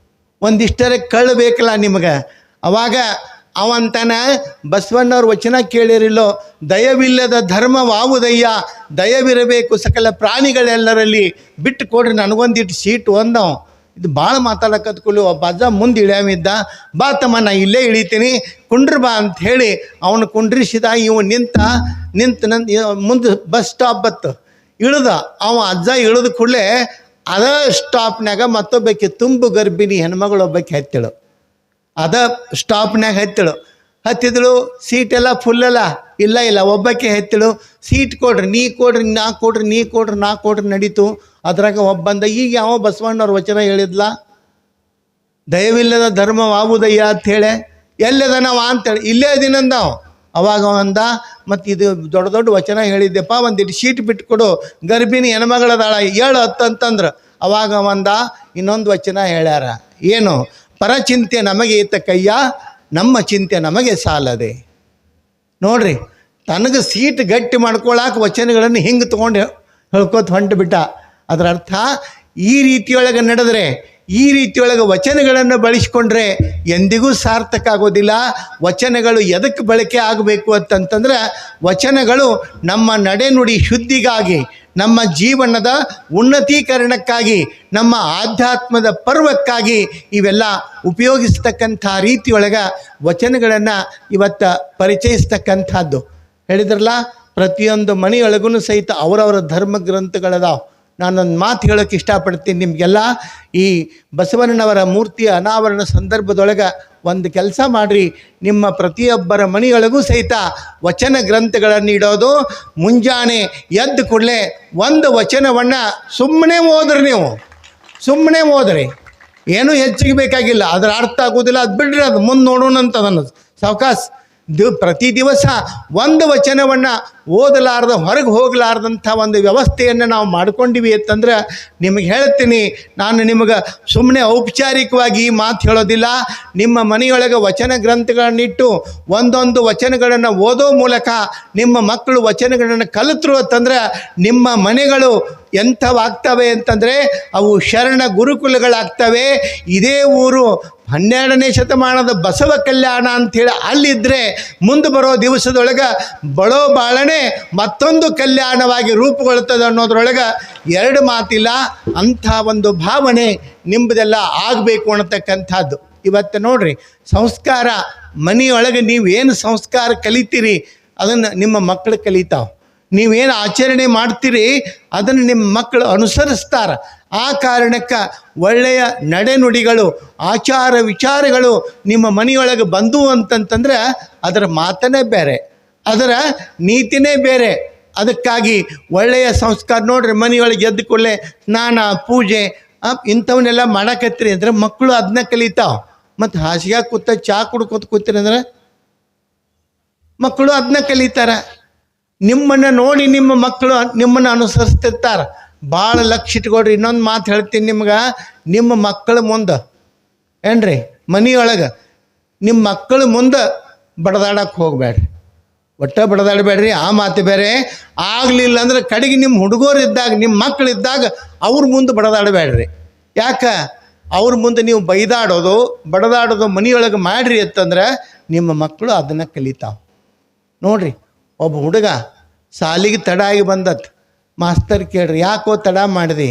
ಒಂದಿಷ್ಟರ ಕಳ್ಳು ಬೇಕಲ್ಲ ನಿಮಗೆ. ಅವಾಗ ಅವಂತಾನೆ, ಬಸವಣ್ಣವ್ರ ವಚನ ಕೇಳಿರಿಲ್ಲೋ, ದಯವಿಲ್ಲದ ಧರ್ಮವಾವುದಯ್ಯ, ದಯವಿರಬೇಕು ಸಕಲ ಪ್ರಾಣಿಗಳೆಲ್ಲರಲ್ಲಿ, ಬಿಟ್ಟು ಕೊಡ್ರಿ ನನಗೊಂದಿಟ್ಟು ಸೀಟು ಅಂದವು. ಇದು ಭಾಳ ಮಾತಾಡಕತ್ಕೊಳ್ಳಿ. ಒಬ್ಬ ಅಜ್ಜ ಮುಂದೆ ಇಳಿಯಮಿದ್ದ, ಬಾ ತಮ್ಮ ನಾ ಇಲ್ಲೇ ಇಳಿತೀನಿ, ಕುಂಡ್ರಿ ಬಾ ಅಂಥೇಳಿ ಅವನು ಕುಂಡ್ರಿಸಿದ. ಇವ ನಿಂತ ಮುಂದೆ ಬಸ್ ಸ್ಟಾಪ್ ಬತ್ತು, ಇಳ್ದ. ಅವ ಅಜ್ಜ ಇಳಿದ ಕೂಡಲೇ ಅದ ಸ್ಟಾಪ್ನಾಗ ಮತ್ತೊಬ್ಬಕ್ಕೆ ತುಂಬು ಗರ್ಭಿಣಿ ಹೆಣ್ಮಗಳು ಒಬ್ಬಕ್ಕೆ ಹತ್ತಿಳು. ಅದ ಸ್ಟಾಪ್ನಾಗ ಹತ್ತಿದಳು. ಸೀಟೆಲ್ಲ ಫುಲ್ಲಲ್ಲ, ಇಲ್ಲ ಒಬ್ಬಕ್ಕೆ ಹತ್ತಿಳು. ಸೀಟ್ ಕೊಡ್ರಿ, ನೀ ಕೊಡ್ರಿ, ನಾ ಕೊಡ್ರಿ ನಡೀತು. ಅದ್ರಾಗ ಒಬ್ಬಂದ, ಈಗ ಯಾವ ಬಸವಣ್ಣವ್ರ ವಚನ ಹೇಳಿದ್ಲ, ದಯವಿಲ್ಲದ ಧರ್ಮವಾವುದಯ್ಯ ಅಂಥೇಳಿ. ಎಲ್ಲದನವ ಅಂತೇಳಿ, ಇಲ್ಲೇ ಅದಿನಂದವ. ಅವಾಗ ಅಂದ, ಮತ್ತು ಇದು ದೊಡ್ಡ ದೊಡ್ಡ ವಚನ ಹೇಳಿದ್ದೆಪ್ಪ, ಒಂದಿಟ್ಟು ಸೀಟ್ ಬಿಟ್ಕೊಡು, ಗರ್ಭಿಣಿ ಹೆಣ್ಮಗಳದಾಳ, 7-10 ಅಂತಂದ್ರೆ. ಅವಾಗ ಅವಂದ ಇನ್ನೊಂದು ವಚನ ಹೇಳ್ಯಾರ, ಏನು, ಪರಚಿಂತೆ ನಮಗೆ ಈತ ಕಯ್ಯ, ನಮ್ಮ ಚಿಂತೆ ನಮಗೆ ಸಾಲದೆ. ನೋಡ್ರಿ, ತನಗೆ ಸೀಟ್ ಗಟ್ಟಿ ಮಾಡ್ಕೊಳಕ್ಕೆ ವಚನಗಳನ್ನು ಹಿಂಗೆ ತೊಗೊಂಡು ಹೇಳ್ಕೊತ ಹೊಂಟು ಬಿಟ್ಟ. ಅದರ ಅರ್ಥ, ಈ ರೀತಿಯೊಳಗೆ ನಡೆದ್ರೆ, ಈ ರೀತಿಯೊಳಗೆ ವಚನಗಳನ್ನು ಬಳಸ್ಕೊಂಡ್ರೆ ಎಂದಿಗೂ ಸಾರ್ಥಕ ಆಗೋದಿಲ್ಲ. ವಚನಗಳು ಎದಕ್ಕೆ ಬಳಕೆ ಆಗಬೇಕು ಅಂತಂತಂದ್ರೆ, ವಚನಗಳು ನಮ್ಮ ನಡೆನುಡಿ ಶುದ್ಧಿಗಾಗಿ, ನಮ್ಮ ಜೀವನದ ಉನ್ನತೀಕರಣಕ್ಕಾಗಿ, ನಮ್ಮ ಆಧ್ಯಾತ್ಮದ ಪರ್ವಕ್ಕಾಗಿ ಇವೆಲ್ಲ ಉಪಯೋಗಿಸ್ತಕ್ಕಂಥ ರೀತಿಯೊಳಗೆ ವಚನಗಳನ್ನು ಇವತ್ತು ಪರಿಚಯಿಸ್ತಕ್ಕಂಥದ್ದು. ಹೇಳಿದ್ರಲ್ಲ, ಪ್ರತಿಯೊಂದು ಮನೆಯೊಳಗೂ ಸಹಿತ ಅವರವರ ಧರ್ಮ ಗ್ರಂಥಗಳದಾವ. ನಾನೊಂದು ಮಾತು ಹೇಳೋಕ್ಕೆ ಇಷ್ಟಪಡ್ತೀನಿ ನಿಮಗೆಲ್ಲ. ಈ ಬಸವಣ್ಣನವರ ಮೂರ್ತಿಯ ಅನಾವರಣ ಸಂದರ್ಭದೊಳಗೆ ಒಂದು ಕೆಲಸ ಮಾಡಿರಿ, ನಿಮ್ಮ ಪ್ರತಿಯೊಬ್ಬರ ಮನೆಯೊಳಗೂ ಸಹಿತ ವಚನ ಗ್ರಂಥಗಳನ್ನು ಇಡೋದು. ಮುಂಜಾನೆ ಎದ್ದು ಕೂಡಲೇ ಒಂದು ವಚನವನ್ನು ಸುಮ್ಮನೆ ಓದ್ರಿ. ನೀವು ಸುಮ್ಮನೆ ಓದ್ರಿ, ಏನೂ ಹೆಚ್ಚಿಗೆ ಬೇಕಾಗಿಲ್ಲ. ಅದರ ಅರ್ಥ ಆಗೋದಿಲ್ಲ, ಅದು ಬಿಡ್ರಿ, ಅದು ಮುಂದೆ ನೋಡೋಣ ಅಂತ ಅದನ್ನು ಸಾವಕಾಶ. ಪ್ರತಿ ದಿವಸ ಒಂದು ವಚನವನ್ನು ಓದಲಾರ್ದ ಹೊರಗೆ ಹೋಗಲಾರ್ದಂಥ ಒಂದು ವ್ಯವಸ್ಥೆಯನ್ನು ನಾವು ಮಾಡ್ಕೊಂಡಿವಿ ಅಂತಂದ್ರೆ, ನಿಮಗೆ ಹೇಳ್ತೀನಿ, ನಾನು ನಿಮಗೆ ಸುಮ್ಮನೆ ಔಪಚಾರಿಕವಾಗಿ ಮಾತು ಹೇಳೋದಿಲ್ಲ. ನಿಮ್ಮ ಮನೆಯೊಳಗೆ ವಚನ ಗ್ರಂಥಗಳನ್ನಿಟ್ಟು ಒಂದೊಂದು ವಚನಗಳನ್ನು ಓದೋ ಮೂಲಕ ನಿಮ್ಮ ಮಕ್ಕಳು ವಚನಗಳನ್ನು ಕಲಿತರು ಅಂತಂದ್ರೆ, ನಿಮ್ಮ ಮನೆಗಳು ಎಂಥವಾಗ್ತವೆ ಅಂತಂದರೆ ಅವು ಶರಣ ಗುರುಕುಲಗಳಾಗ್ತವೆ. ಇದೇ ಊರು 12ನೇ ಶತಮಾನದ ಬಸವ ಕಲ್ಯಾಣ ಅಂಥೇಳಿ ಅಲ್ಲಿದ್ದರೆ, ಮುಂದೆ ಬರೋ ದಿವಸದೊಳಗೆ ಬಡೋ ಬಾಳನೆ ಮತ್ತೊಂದು ಕಲ್ಯಾಣವಾಗಿ ರೂಪುಗೊಳ್ತದೆ ಅನ್ನೋದ್ರೊಳಗೆ ಎರಡು ಮಾತಿಲ್ಲ. ಅಂಥ ಒಂದು ಭಾವನೆ ನಿಮ್ಮದೆಲ್ಲ ಆಗಬೇಕು ಅನ್ನತಕ್ಕಂಥದ್ದು. ಇವತ್ತು ನೋಡ್ರಿ, ಸಂಸ್ಕಾರ ಮನೆಯೊಳಗೆ ನೀವೇನು ಸಂಸ್ಕಾರ ಕಲಿತೀರಿ ಅದನ್ನು ನಿಮ್ಮ ಮಕ್ಕಳು ಕಲಿತಾವೆ. ನೀವೇನು ಆಚರಣೆ ಮಾಡ್ತೀರಿ ಅದನ್ನು ನಿಮ್ಮ ಮಕ್ಕಳು ಅನುಸರಿಸ್ತಾರೆ. ಆ ಕಾರಣಕ್ಕೆ ಒಳ್ಳೆಯ ನಡೆನುಡಿಗಳು, ಆಚಾರ ವಿಚಾರಗಳು ನಿಮ್ಮ ಮನೆಯೊಳಗೆ ಬಂದು ಅಂತಂತಂದ್ರೆ ಅದರ ಮಾತನೇ ಬೇರೆ, ಅದರ ನೀತಿನೇ ಬೇರೆ. ಅದಕ್ಕಾಗಿ ಒಳ್ಳೆಯ ಸಂಸ್ಕಾರ ನೋಡ್ರಿ, ಮನೆಯೊಳಗೆ ಎದ್ದು ಕೂಡಲೇ ಸ್ನಾನ ಪೂಜೆ ಇಂಥವನ್ನೆಲ್ಲ ಮಾಡಕತ್ತೀರಿ ಅಂದರೆ ಮಕ್ಕಳು ಅದನ್ನ ಕಲಿತಾವೆ. ಮತ್ತು ಹಾಸಿಗೆ ಕೂತ ಚಾ ಕುಡ್ಕೊತ ಕೂತೀರಿ ಅಂದ್ರೆ ಮಕ್ಕಳು ಅದನ್ನ ಕಲಿತಾರೆ. ನಿಮ್ಮನ್ನು ನೋಡಿ ನಿಮ್ಮ ಮಕ್ಕಳು ನಿಮ್ಮನ್ನು ಅನುಸರಿಸ್ತಿರ್ತಾರೆ. ಭಾಳ ಲಕ್ಷ ಇಟ್ಕೊಡ್ರಿ. ಇನ್ನೊಂದು ಮಾತು ಹೇಳ್ತೀನಿ ನಿಮ್ಗೆ, ನಿಮ್ಮ ಮಕ್ಕಳ ಮುಂದೆ ಏನ್ರಿ ಮನೆಯೊಳಗೆ ನಿಮ್ಮ ಮಕ್ಕಳ ಮುಂದೆ ಬಡದಾಡಕ್ಕೆ ಹೋಗಬೇಡ್ರಿ. ಒಟ್ಟ ಬಡದಾಡಬೇಡ್ರಿ. ಆ ಮಾತು ಬೇರೆ. ಆಗಲಿಲ್ಲ ಅಂದ್ರೆ ಕಡೆಗೆ ನಿಮ್ಮ ಹುಡುಗರು ಇದ್ದಾಗ, ನಿಮ್ಮ ಮಕ್ಕಳಿದ್ದಾಗ ಅವ್ರ ಮುಂದೆ ಬಡದಾಡಬೇಡ್ರಿ. ಯಾಕೆ? ಅವ್ರ ಮುಂದೆ ನೀವು ಬೈದಾಡೋದು ಬಡದಾಡೋದು ಮನೆಯೊಳಗೆ ಮಾಡಿರಿ ಅಂತಂದ್ರೆ ನಿಮ್ಮ ಮಕ್ಕಳು ಅದನ್ನು ಕಲಿತಾವೆ. ನೋಡ್ರಿ, ಒಬ್ಬ ಹುಡುಗ ಸಾಲಿಗೆ ತಡ ಆಗಿ ಬಂದತ್. ಮಾಸ್ತರ್ ಕೇಳ್ರಿ, ಯಾಕೋ ತಡ ಮಾಡಿದೆ?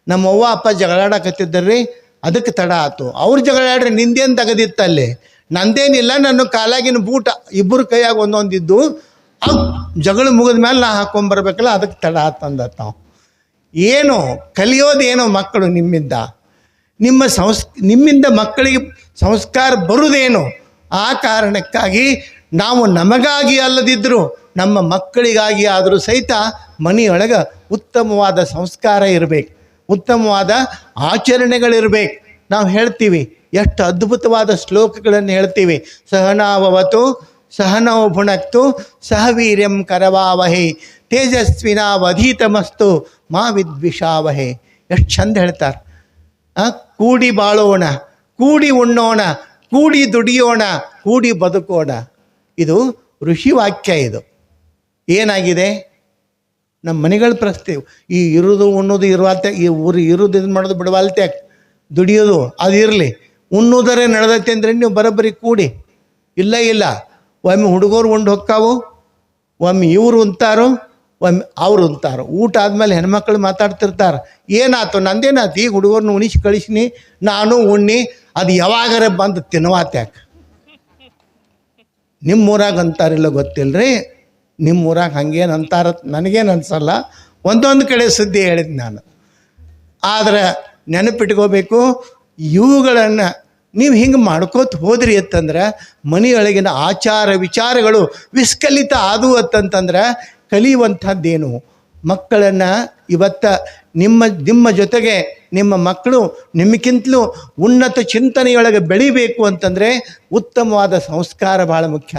ನಮ್ಮ ಅವ್ವ ಅಪ್ಪ ಜಗಳಾಡಕತ್ತಿದ್ದರ್ರಿ, ಅದಕ್ಕೆ ತಡ ಆಯ್ತು. ಅವ್ರು ಜಗಳಾಡ್ರಿ, ನಿಂದೇನು ತೆಗೆದಿತ್ತಲ್ಲಿ? ನಂದೇನಿಲ್ಲ, ನನ್ನ ಕಾಲಾಗಿನ ಬೂಟ ಇಬ್ಬರು ಕೈಯಾಗ ಒಂದೊಂದಿದ್ದು, ಅವು ಜಗಳ ಮುಗಿದ ಮೇಲೆ ನಾ ಹಾಕೊಂಬರ್ಬೇಕಲ್ಲ, ಅದಕ್ಕೆ ತಡ ಆತಂದತ್. ನಾವು ಏನು ಕಲಿಯೋದೇನೋ ಮಕ್ಕಳು ನಿಮ್ಮಿಂದ, ನಿಮ್ಮಿಂದ ಮಕ್ಕಳಿಗೆ ಸಂಸ್ಕಾರ ಬರುವುದೇನು? ಆ ಕಾರಣಕ್ಕಾಗಿ ನಾವು ನಮಗಾಗಿ ಅಲ್ಲದಿದ್ದರೂ ನಮ್ಮ ಮಕ್ಕಳಿಗಾಗಿ ಆದರೂ ಸಹಿತ ಮನೆಯೊಳಗೆ ಉತ್ತಮವಾದ ಸಂಸ್ಕಾರ ಇರಬೇಕು, ಉತ್ತಮವಾದ ಆಚರಣೆಗಳಿರಬೇಕು. ನಾವು ಹೇಳ್ತೀವಿ, ಎಷ್ಟು ಅದ್ಭುತವಾದ ಶ್ಲೋಕಗಳನ್ನು ಹೇಳ್ತೀವಿ. ಸಹನಾವವತು ಸಹನೌ ಭುನಕ್ತು ಸಹ ವೀರ್ಯಂ ಕರವಾವಹೆ ತೇಜಸ್ವಿನಾವಧೀತಮಸ್ತು ಮಾ ವಿದ್ವಿಷಾವಹೆ. ಎಷ್ಟು ಚಂದ ಹೇಳ್ತಾರೆ. ಕೂಡಿ ಬಾಳೋಣ, ಕೂಡಿ ಉಣ್ಣೋಣ, ಕೂಡಿ ದುಡಿಯೋಣ, ಕೂಡಿ ಬದುಕೋಣ. ಇದು ಋಷಿ ವಾಕ್ಯ. ಇದು ಏನಾಗಿದೆ? ನಮ್ಮ ಮನೆಗಳ ಪ್ರಸ್ತಿ ಈ ಇರೋದು ಉಣ್ಣೋದು ಇರುವಾತೆ, ಈ ಊರು ಇರೋದು ಇದು ಮಾಡೋದು ಬಿಡವಾಲ್ತೆ, ದುಡಿಯೋದು ಅದು ಇರಲಿ. ಉಣ್ಣೋದರೆ ನಡೆದೈತೆ ಅಂದರೆ ನೀವು ಬರೋಬ್ಬರಿ ಕೂಡಿ. ಇಲ್ಲ, ಒಮ್ಮೆ ಹುಡುಗರು ಉಂಡು ಹೊಕ್ಕಾವು, ಒಮ್ಮೆ ಇವರು ಉಂತಾರೋ, ಒಮ್ಮೆ ಅವ್ರು ಉಂತಾರೋ. ಊಟ ಆದಮೇಲೆ ಹೆಣ್ಮಕ್ಳು ಮಾತಾಡ್ತಿರ್ತಾರೆ, ಏನಾಯ್ತು ನಂದೇನಾಯ್ತು, ಈಗ ಹುಡುಗರನ್ನ ಉಣಿಸಿ ಕಳಿಸ್ನಿ, ನಾನು ಉಣ್ಣಿ, ಅದು ಯಾವಾಗಾರ ಬಂದು ತಿನ್ವಾತ್ಯಾಕೆ. ನಿಮ್ಮೂರಾಗ ಅಂತಾರಿಲ್ಲ ಗೊತ್ತಿಲ್ಲರಿ, ನಿಮ್ಮೂರಾಗ ಹಂಗೇನು ಅಂತಾರ ನನಗೇನು ಅನ್ಸಲ್ಲ. ಒಂದೊಂದು ಕಡೆ ಸುದ್ದಿ ಹೇಳಿದ್ದು ನಾನು. ಆದರೆ ನೆನಪಿಟ್ಕೋಬೇಕು, ಇವುಗಳನ್ನು ನೀವು ಹಿಂಗೆ ಮಾಡ್ಕೋತ ಹೋದ್ರಿ ಅಂತಂದ್ರೆ ಮನೆಯೊಳಗಿನ ಆಚಾರ ವಿಚಾರಗಳು ವಿಸ್ಕಲಿತ ಆದವು ಅಂತಂತಂದ್ರೆ ಕಲಿಯುವಂಥದ್ದೇನು? ಮಕ್ಕಳನ್ನು ಇವತ್ತು ನಿಮ್ಮ ಜೊತೆಗೆ ನಿಮ್ಮ ಮಕ್ಕಳು ನಿಮ್ಮಕ್ಕಿಂತಲೂ ಉನ್ನತ ಚಿಂತನೆಯೊಳಗೆ ಬೆಳಿಬೇಕು ಅಂತಂದರೆ ಉತ್ತಮವಾದ ಸಂಸ್ಕಾರ ಭಾಳ ಮುಖ್ಯ.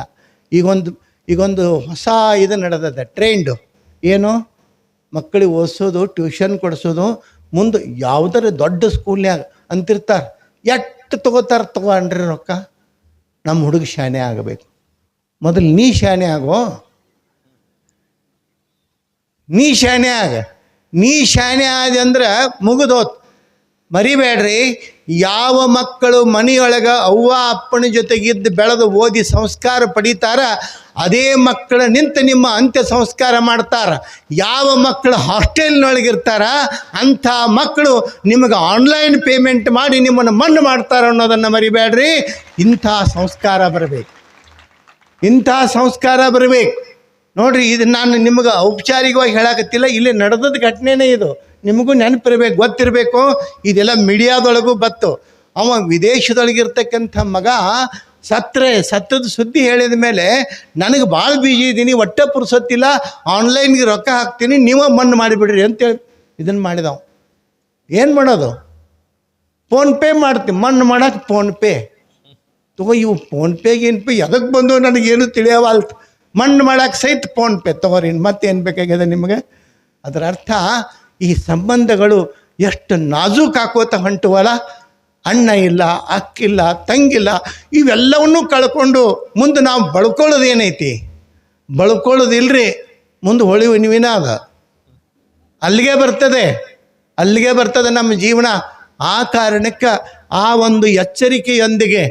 ಈಗೊಂದು ಹೊಸ ಇದು ನಡೆದದ ಟ್ರೆಂಡು. ಏನು? ಮಕ್ಕಳಿಗೆ ಓದಿಸೋದು, ಟ್ಯೂಷನ್ ಕೊಡಿಸೋದು, ಮುಂದೆ ಯಾವುದರ ದೊಡ್ಡ ಸ್ಕೂಲ್ನ್ಯಾಗ ಅಂತಿರ್ತಾರೆ. ಎಷ್ಟು ತಗೋತಾರ ರೊಕ್ಕ. ನಮ್ಮ ಹುಡುಗ ಶಾನೆ ಆಗಬೇಕು. ಮೊದಲು ನೀ ಶಾನೆ ಆಗೋ, ನೀ ಶಾನೆ ಆದ ಅಂದ್ರೆ ಮುಗಿದೋತ್. ಮರಿಬೇಡ್ರಿ, ಯಾವ ಮಕ್ಕಳು ಮನೆಯೊಳಗೆ ಅವ್ವ ಅಪ್ಪನ ಜೊತೆಗಿದ್ದು ಬೆಳೆದು ಓದಿ ಸಂಸ್ಕಾರ ಪಡೀತಾರ, ಅದೇ ಮಕ್ಕಳು ನಿಂತು ನಿಮ್ಮ ಅಂತ್ಯ ಸಂಸ್ಕಾರ ಮಾಡ್ತಾರ. ಯಾವ ಮಕ್ಕಳು ಹಾಸ್ಟೆಲ್ನೊಳಗಿರ್ತಾರ ಅಂಥ ಮಕ್ಕಳು ನಿಮಗೆ ಆನ್ಲೈನ್ ಪೇಮೆಂಟ್ ಮಾಡಿ ನಿಮ್ಮನ್ನು ಮಣ್ಣು ಮಾಡ್ತಾರೆ ಅನ್ನೋದನ್ನು ಮರಿಬೇಡ್ರಿ. ಇಂಥ ಸಂಸ್ಕಾರ ಬರಬೇಕು. ನೋಡ್ರಿ, ಇದು ನಾನು ನಿಮಗೆ ಔಪಚಾರಿಕವಾಗಿ ಹೇಳಕತ್ತಿಲ್ಲ, ಇಲ್ಲಿ ನಡೆದದ ಘಟನೆನೇ ಇದು. ನಿಮಗೂ ನೆನಪಿರ್ಬೇಕು, ಗೊತ್ತಿರಬೇಕು. ಇದೆಲ್ಲ ಮೀಡಿಯಾದೊಳಗೂ ಬತ್ತು. ಅವ ವಿದೇಶದೊಳಗಿರ್ತಕ್ಕಂಥ ಮಗ ಸತ್ತದ ಸುದ್ದಿ ಹೇಳಿದ ಮೇಲೆ ನನಗೆ ಭಾಳ ಬೀಜಿ ಇದ್ದೀನಿ, ಒಟ್ಟೆ ಪುರ್ಸೊತ್ತಿಲ್ಲ, ಆನ್ಲೈನ್ಗೆ ರೊಕ್ಕ ಹಾಕ್ತೀನಿ, ನೀವೇ ಮಣ್ಣು ಮಾಡಿಬಿಡ್ರಿ ಅಂತೇಳಿ ಇದನ್ನು ಮಾಡಿದವು. ಏನು ಮಾಡೋದು? ಫೋನ್ಪೇ ಮಾಡ್ತೀವಿ, ಮಣ್ಣು ಮಾಡೋಕೆ ಫೋನ್ಪೇ ತಗೋ. ಇವು ಫೋನ್ಪೇಗೆ ಎದಕ್ಕೆ ಬಂದು ನನಗೇನು ತಿಳಿಯವಾಲ್ತು. ಮಣ್ಣು ಮಾಡೋಕೆ ಸಹಿತ ಫೋನ್ಪೇ ತಗೋರಿ, ಮತ್ತೇನು ಬೇಕಾಗ್ಯದ ನಿಮಗೆ? ಅದರ ಅರ್ಥ ಈ ಸಂಬಂಧಗಳು ಎಷ್ಟು ನಾಜೂಕ್ ಹಾಕೋತ ಹೊಂಟುವಲ್ಲ. ಅಣ್ಣ ಇಲ್ಲ, ಅಕ್ಕಿಲ್ಲ, ತಂಗಿಲ್ಲ, ಇವೆಲ್ಲವನ್ನೂ ಕಳ್ಕೊಂಡು ಮುಂದೆ ನಾವು ಬಳ್ಕೊಳ್ಳೋದು ಏನೈತಿ? ಬಳ್ಕೊಳ್ಳೋದಿಲ್ರಿ. ಮುಂದೆ ಹೊಳಿ ಹುಣ್ಣಿಮೆನ ಅದ, ಅಲ್ಲಿಗೆ ಬರ್ತದೆ ನಮ್ಮ ಜೀವನ. ಆ ಕಾರಣಕ್ಕೆ ಆ ಒಂದು ಎಚ್ಚರಿಕೆಯೊಂದಿಗೆ,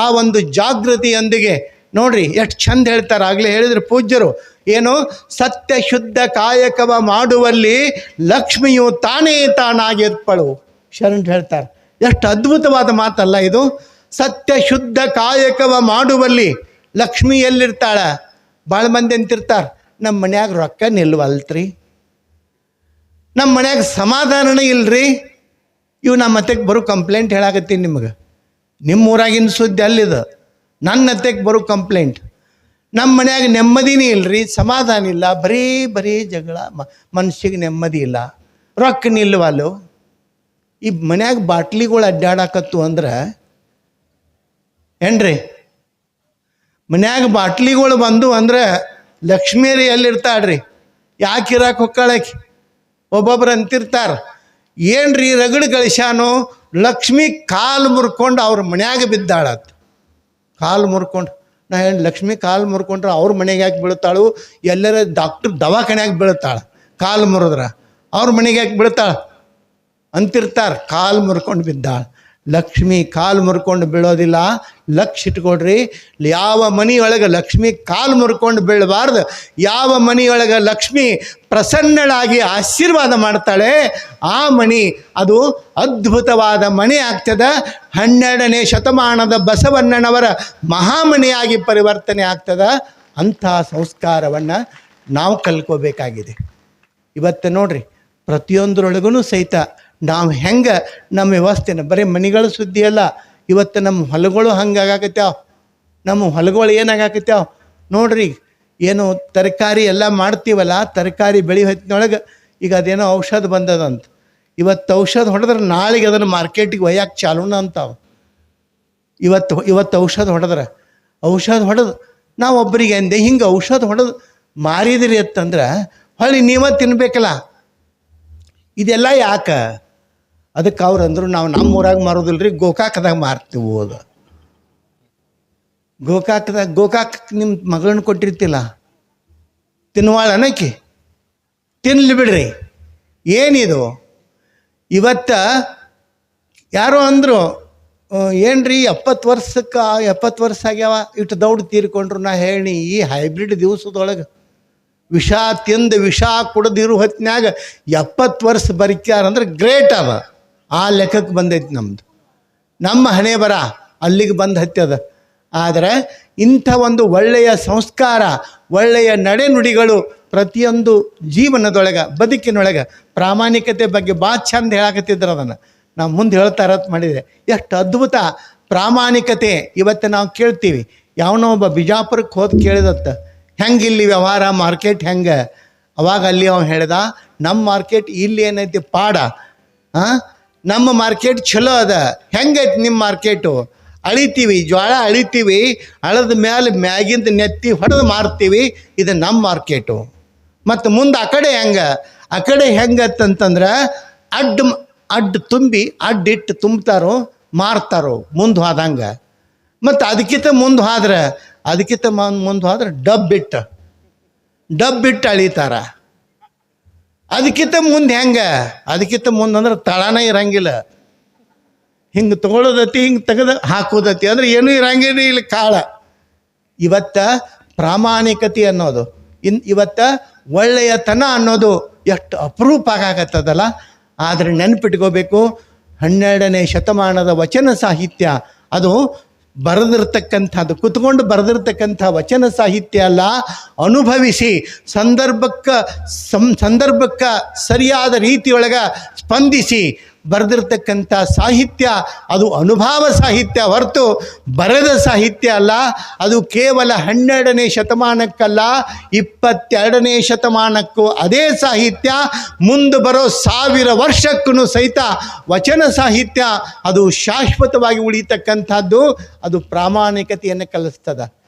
ಆ ಒಂದು ಜಾಗೃತಿಯೊಂದಿಗೆ ನೋಡ್ರಿ ಎಷ್ಟು ಚಂದ ಹೇಳ್ತಾರೆ. ಆಗಲೇ ಹೇಳಿದ್ರು ಪೂಜ್ಯರು, ಏನು? ಸತ್ಯ ಶುದ್ಧ ಕಾಯಕವ ಮಾಡುವಲ್ಲಿ ಲಕ್ಷ್ಮಿಯು ತಾನಾಗಿರ್ಪಳು. ಶರಣರು ಹೇಳ್ತಾರೆ. ಎಷ್ಟು ಅದ್ಭುತವಾದ ಮಾತಲ್ಲ ಇದು? ಸತ್ಯ ಶುದ್ಧ ಕಾಯಕವ ಮಾಡುವಲ್ಲಿ ಲಕ್ಷ್ಮಿ ಎಲ್ಲಿರ್ತಾಳೆ? ಭಾಳ ಮಂದಿ ಅಂತಿರ್ತಾರೆ, ನಮ್ಮ ಮನ್ಯಾಗ ರೊಕ್ಕ ನಿಲ್ವಲ್ತ್ರಿ, ನಮ್ಮ ಮನ್ಯಾಗ ಸಮಾಧಾನನೇ ಇಲ್ರಿ. ಇವು ನಮ್ಮ ಹತ್ತಕ್ಕೆ ಬರೋ ಕಂಪ್ಲೇಂಟ್ ಹೇಳಾಕತ್ತೀನಿ ನಿಮಗೆ. ನಿಮ್ಮ ಊರಾಗಿನ ಸುದ್ದಿ ಅಲ್ಲಿದು. ನನ್ನ ಹತ್ತಕ್ಕೆ ಬರೋ ಕಂಪ್ಲೇಂಟ್, ನಮ್ಮ ಮನ್ಯಾಗ ನೆಮ್ಮದಿನೇ ಇಲ್ಲರಿ, ಸಮಾಧಾನ ಇಲ್ಲ, ಬರೀ ಜಗಳ, ಮನುಷ್ಯಗೆ ನೆಮ್ಮದಿ ಇಲ್ಲ, ರೊಕ್ಕ ನಿಲ್ವಲ್ಲು. ಈ ಮನ್ಯಾಗ ಬಾಟ್ಲಿಗಳು ಅಡ್ಡಾಡಕತ್ತು ಅಂದ್ರೆ ಏನ್ರಿ? ಮನ್ಯಾಗ ಬಾಟ್ಲಿಗಳು ಬಂದು ಅಂದ್ರೆ ಲಕ್ಷ್ಮೀರಿ ಎಲ್ಲಿರ್ತಾಳ್ರಿ? ಯಾಕೆ ಇರಾಕೆ ಹೊಕ್ಕಾಳಕಿ? ಒಬ್ಬೊಬ್ರು ಅಂತಿರ್ತಾರೆ, ಏನ್ರಿ ರಗಡು ಗಳಿಸ್ಯಾನು, ಲಕ್ಷ್ಮಿ ಕಾಲು ಮುರ್ಕೊಂಡು ಅವ್ರ ಮನ್ಯಾಗ ಬಿದ್ದಾಳತ್. ಕಾಲು ಮುರ್ಕೊಂಡು ನಾ ಹೇಳಿ ಲಕ್ಷ್ಮಿ ಕಾಲು ಮುರ್ಕೊಂಡ್ರೆ ಅವ್ರ ಮನೆಗೆ ಯಾಕೆ ಬೀಳ್ತಾಳು, ಎಲ್ಲರ ಡಾಕ್ಟ್ರ್ ದವಾಖಾನ್ಯಾಗ ಬೀಳ್ತಾಳೆ, ಕಾಲು ಮುರಿದ್ರೆ ಅವ್ರ ಮನೆಗೆ ಯಾಕೆ ಬೀಳ್ತಾಳೆ ಅಂತಿರ್ತಾರೆ. ಕಾಲು ಮುರ್ಕೊಂಡು ಬಿದ್ದಾಳೆ. ಲಕ್ಷ್ಮಿ ಕಾಲು ಮುರ್ಕೊಂಡು ಬೀಳೋದಿಲ್ಲ. ಲಕ್ಷ ಇಟ್ಕೊಡ್ರಿ, ಯಾವ ಮನೆಯೊಳಗೆ ಲಕ್ಷ್ಮಿ ಕಾಲು ಮುರ್ಕೊಂಡು ಬೀಳಬಾರ್ದು, ಯಾವ ಮನೆಯೊಳಗೆ ಲಕ್ಷ್ಮಿ ಪ್ರಸನ್ನಳಾಗಿ ಆಶೀರ್ವಾದ ಮಾಡ್ತಾಳೆ ಆ ಮನೆ ಅದು ಅದ್ಭುತವಾದ ಮನೆ ಆಗ್ತದೆ. 12ನೇ ಶತಮಾನದ ಬಸವಣ್ಣನವರ ಮಹಾಮನೆಯಾಗಿ ಪರಿವರ್ತನೆ ಆಗ್ತದೆ. ಅಂಥ ಸಂಸ್ಕಾರವನ್ನು ನಾವು ಕಲ್ಕೋಬೇಕಾಗಿದೆ. ಇವತ್ತು ನೋಡ್ರಿ, ಪ್ರತಿಯೊಂದರೊಳಗೂ ಸಹಿತ ನಾವು ಹೆಂಗೆ ನಮ್ಮ ವ್ಯವಸ್ಥೆನ ಬರೀ ಮನೆಗಳ ಸುದ್ದಿ ಅಲ್ಲ, ಇವತ್ತು ನಮ್ಮ ಹೊಲಗಳು ಹಂಗಾಗತ್ಯಾವ. ನಮ್ಮ ಹೊಲಗಳು ಏನಾಗತ್ಯಾವ ನೋಡ್ರಿ. ಏನು ತರಕಾರಿ ಎಲ್ಲ ಮಾಡ್ತೀವಲ್ಲ, ತರಕಾರಿ ಬೆಳೆ ಹೊತ್ತಿನೊಳಗೆ ಈಗ ಅದೇನೋ ಔಷಧ ಬಂದದಂತ. ಇವತ್ತು ಔಷಧ ಹೊಡೆದ್ರೆ ನಾಳೆಗೆ ಅದನ್ನು ಮಾರ್ಕೆಟಿಗೆ ಒಯ್ಯಕ್ಕೆ ಚಾಲೂನ ಅಂತಾವೆ. ಇವತ್ತು ಔಷಧ ಹೊಡೆದು ನಾವು ಒಬ್ಬರಿಗೆ ಅಂದೆ ಹಿಂಗೆ ಔಷಧ ಹೊಡೆದು ಮಾರಿದಿರಿ ಅಂತಂದ್ರೆ ಹೊಳ್ಳಿ ನೀವೇ ತಿನ್ಬೇಕಲ್ಲ. ಇದೆಲ್ಲ ಯಾಕೆ? ಅದಕ್ಕೆ ಅವ್ರು ಅಂದರು, ನಾವು ನಮ್ಮೂರಾಗ ಮಾರೋದಿಲ್ಲ ರೀ, ಗೋಕಾಕದಾಗ ಮಾರ್ತೀವಿ. ಅದು ಗೋಕಾಕ್ ನಿಮ್ಮ ಮಗಳನ್ನ ಕೊಟ್ಟಿರ್ತಿಲ್ಲ, ತಿನ್ನುವಾಳ ಅನ್ನಕ್ಕೆ ತಿನ್ನಲಿ ಬಿಡ್ರಿ. ಏನಿದು? ಇವತ್ತು ಯಾರೋ ಅಂದರು, ಏನ್ರಿ 70 ವರ್ಷ ಆಗ್ಯಾವ, ಇಟ್ಟು ದೌಡ್ ತೀರ್ಕೊಂಡ್ರು. ನಾ ಹೇಳಿ, ಈ ಹೈಬ್ರಿಡ್ ದಿವಸದೊಳಗೆ ವಿಷ ತಿಂದು ವಿಷ ಕುಡ್ದಿರೋ ಹೊತ್ತಿನಾಗ 70 ವರ್ಷ ಬರಿಕ್ಯಾರಂದ್ರೆ ಗ್ರೇಟ್ ಅವ. ಆ ಲೆಕ್ಕಕ್ಕೆ ಬಂದೈತಿ ನಮ್ಮ ಹಣೆ ಬರ ಅಲ್ಲಿಗೆ ಬಂದು ಹತ್ಯದ. ಆದರೆ ಇಂಥ ಒಂದು ಒಳ್ಳೆಯ ಸಂಸ್ಕಾರ, ಒಳ್ಳೆಯ ನಡೆನುಡಿಗಳು ಪ್ರತಿಯೊಂದು ಜೀವನದೊಳಗೆ, ಬದುಕಿನೊಳಗೆ ಪ್ರಾಮಾಣಿಕತೆ ಬಗ್ಗೆ ಭಾಳ ಚಂದ ಹೇಳಕತ್ತಿದ್ರು. ಅದನ್ನು ನಾವು ಮುಂದೆ ಹೇಳ್ತಾ ಇರತ್ ಮಾಡಿದರೆ ಎಷ್ಟು ಅದ್ಭುತ ಪ್ರಾಮಾಣಿಕತೆ. ಇವತ್ತು ನಾವು ಕೇಳ್ತೀವಿ, ಯಾವನೋ ಒಬ್ಬ ಬಿಜಾಪುರಕ್ಕೆ ಹೋದ್ ಕೇಳಿದತ್ತ, ಹೆಂಗೆ ಇಲ್ಲಿ ವ್ಯವಹಾರ ಮಾರ್ಕೆಟ್ ಹೆಂಗೆ? ಅವಾಗ ಅಲ್ಲಿ ಅವ್ನು ಹೇಳ್ದ, ನಮ್ಮ ಮಾರ್ಕೆಟ್ ಇಲ್ಲಿ ಏನೈತಿ ಪಾಡ, ನಮ್ಮ ಮಾರ್ಕೆಟ್ ಚಲೋ ಅದ. ಹೆಂಗೈತಿ ನಿಮ್ಮ ಮಾರ್ಕೆಟು? ಅಳಿತೀವಿ, ಜೋಳ ಅಳಿತೀವಿ, ಅಳದ ಮೇಲೆ ಮ್ಯಾಗಿಂದ ನೆತ್ತಿ ಹೊಡೆದು ಮಾರ್ತೀವಿ, ಇದು ನಮ್ಮ ಮಾರ್ಕೆಟು. ಮತ್ತು ಮುಂದೆ ಆ ಕಡೆ ಹೆಂಗತ್ತಂತಂದ್ರೆ ಅಡ್ಡ ತುಂಬಿ ಅಡ್ಡಿಟ್ಟು ತುಂಬ್ತಾರೋ ಮಾರ್ತಾರೋ ಮುಂದೆ ಹೋದಂಗೆ. ಮತ್ತು ಅದಕ್ಕಿಂತ ಮುಂದೆ ಹೋದ್ರೆ ಡಬ್ಬಿಟ್ಟು ಅಳಿತಾರ. ಅದಕ್ಕಿಂತ ಮುಂದೆ ಅದಕ್ಕಿಂತ ಮುಂದೆ ಅಂದ್ರೆ ತಳನ ಇರಂಗಿಲ್ಲ. ಹಿಂಗೆ ತೊಗೊಳೋದತಿ, ಹಿಂಗೆ ತೆಗೆದು ಹಾಕೋದತಿ, ಅಂದ್ರೆ ಏನೂ ಇರಂಗಿಲ್ಲ ಇಲ್ಲಿ ಕಾಳ. ಇವತ್ತು ಪ್ರಾಮಾಣಿಕತೆ ಅನ್ನೋದು, ಇವತ್ತು ಒಳ್ಳೆಯತನ ಅನ್ನೋದು ಎಷ್ಟು ಅಪರೂಪ ಆಗಾಕತ್ತದಲ್ಲ. ಆದರೆ ನೆನಪಿಟ್ಕೋಬೇಕು, 12ನೇ ಶತಮಾನದ ವಚನ ಸಾಹಿತ್ಯ ಅದು ಬರೆದಿರ್ತಕ್ಕಂಥದ್ದು, ಕುತ್ಕೊಂಡು ಬರೆದಿರ್ತಕ್ಕಂಥ ವಚನ ಸಾಹಿತ್ಯ ಅಲ್ಲ. ಅನುಭವಿಸಿ ಸಂದರ್ಭಕ್ಕೆ ಸರಿಯಾದ ರೀತಿಯೊಳಗೆ ಸ್ಪಂದಿಸಿ ಬರೆದಿರ್ತಕ್ಕಂಥ ಸಾಹಿತ್ಯ ಅದು ಅನುಭವ ಸಾಹಿತ್ಯ ಹೊರತು ಬರೆದ ಸಾಹಿತ್ಯ ಅಲ್ಲ. ಅದು ಕೇವಲ 12ನೇ ಶತಮಾನಕ್ಕಲ್ಲ, 22ನೇ ಶತಮಾನಕ್ಕೂ ಅದೇ ಸಾಹಿತ್ಯ. ಮುಂದೆ ಬರೋ 1000 ವರ್ಷಕ್ಕೂ ಸಹಿತ ವಚನ ಸಾಹಿತ್ಯ ಅದು ಶಾಶ್ವತವಾಗಿ ಉಳಿತಕ್ಕಂಥದ್ದು. ಅದು ಪ್ರಾಮಾಣಿಕತೆಯನ್ನು ಕಲಿಸ್ತದ.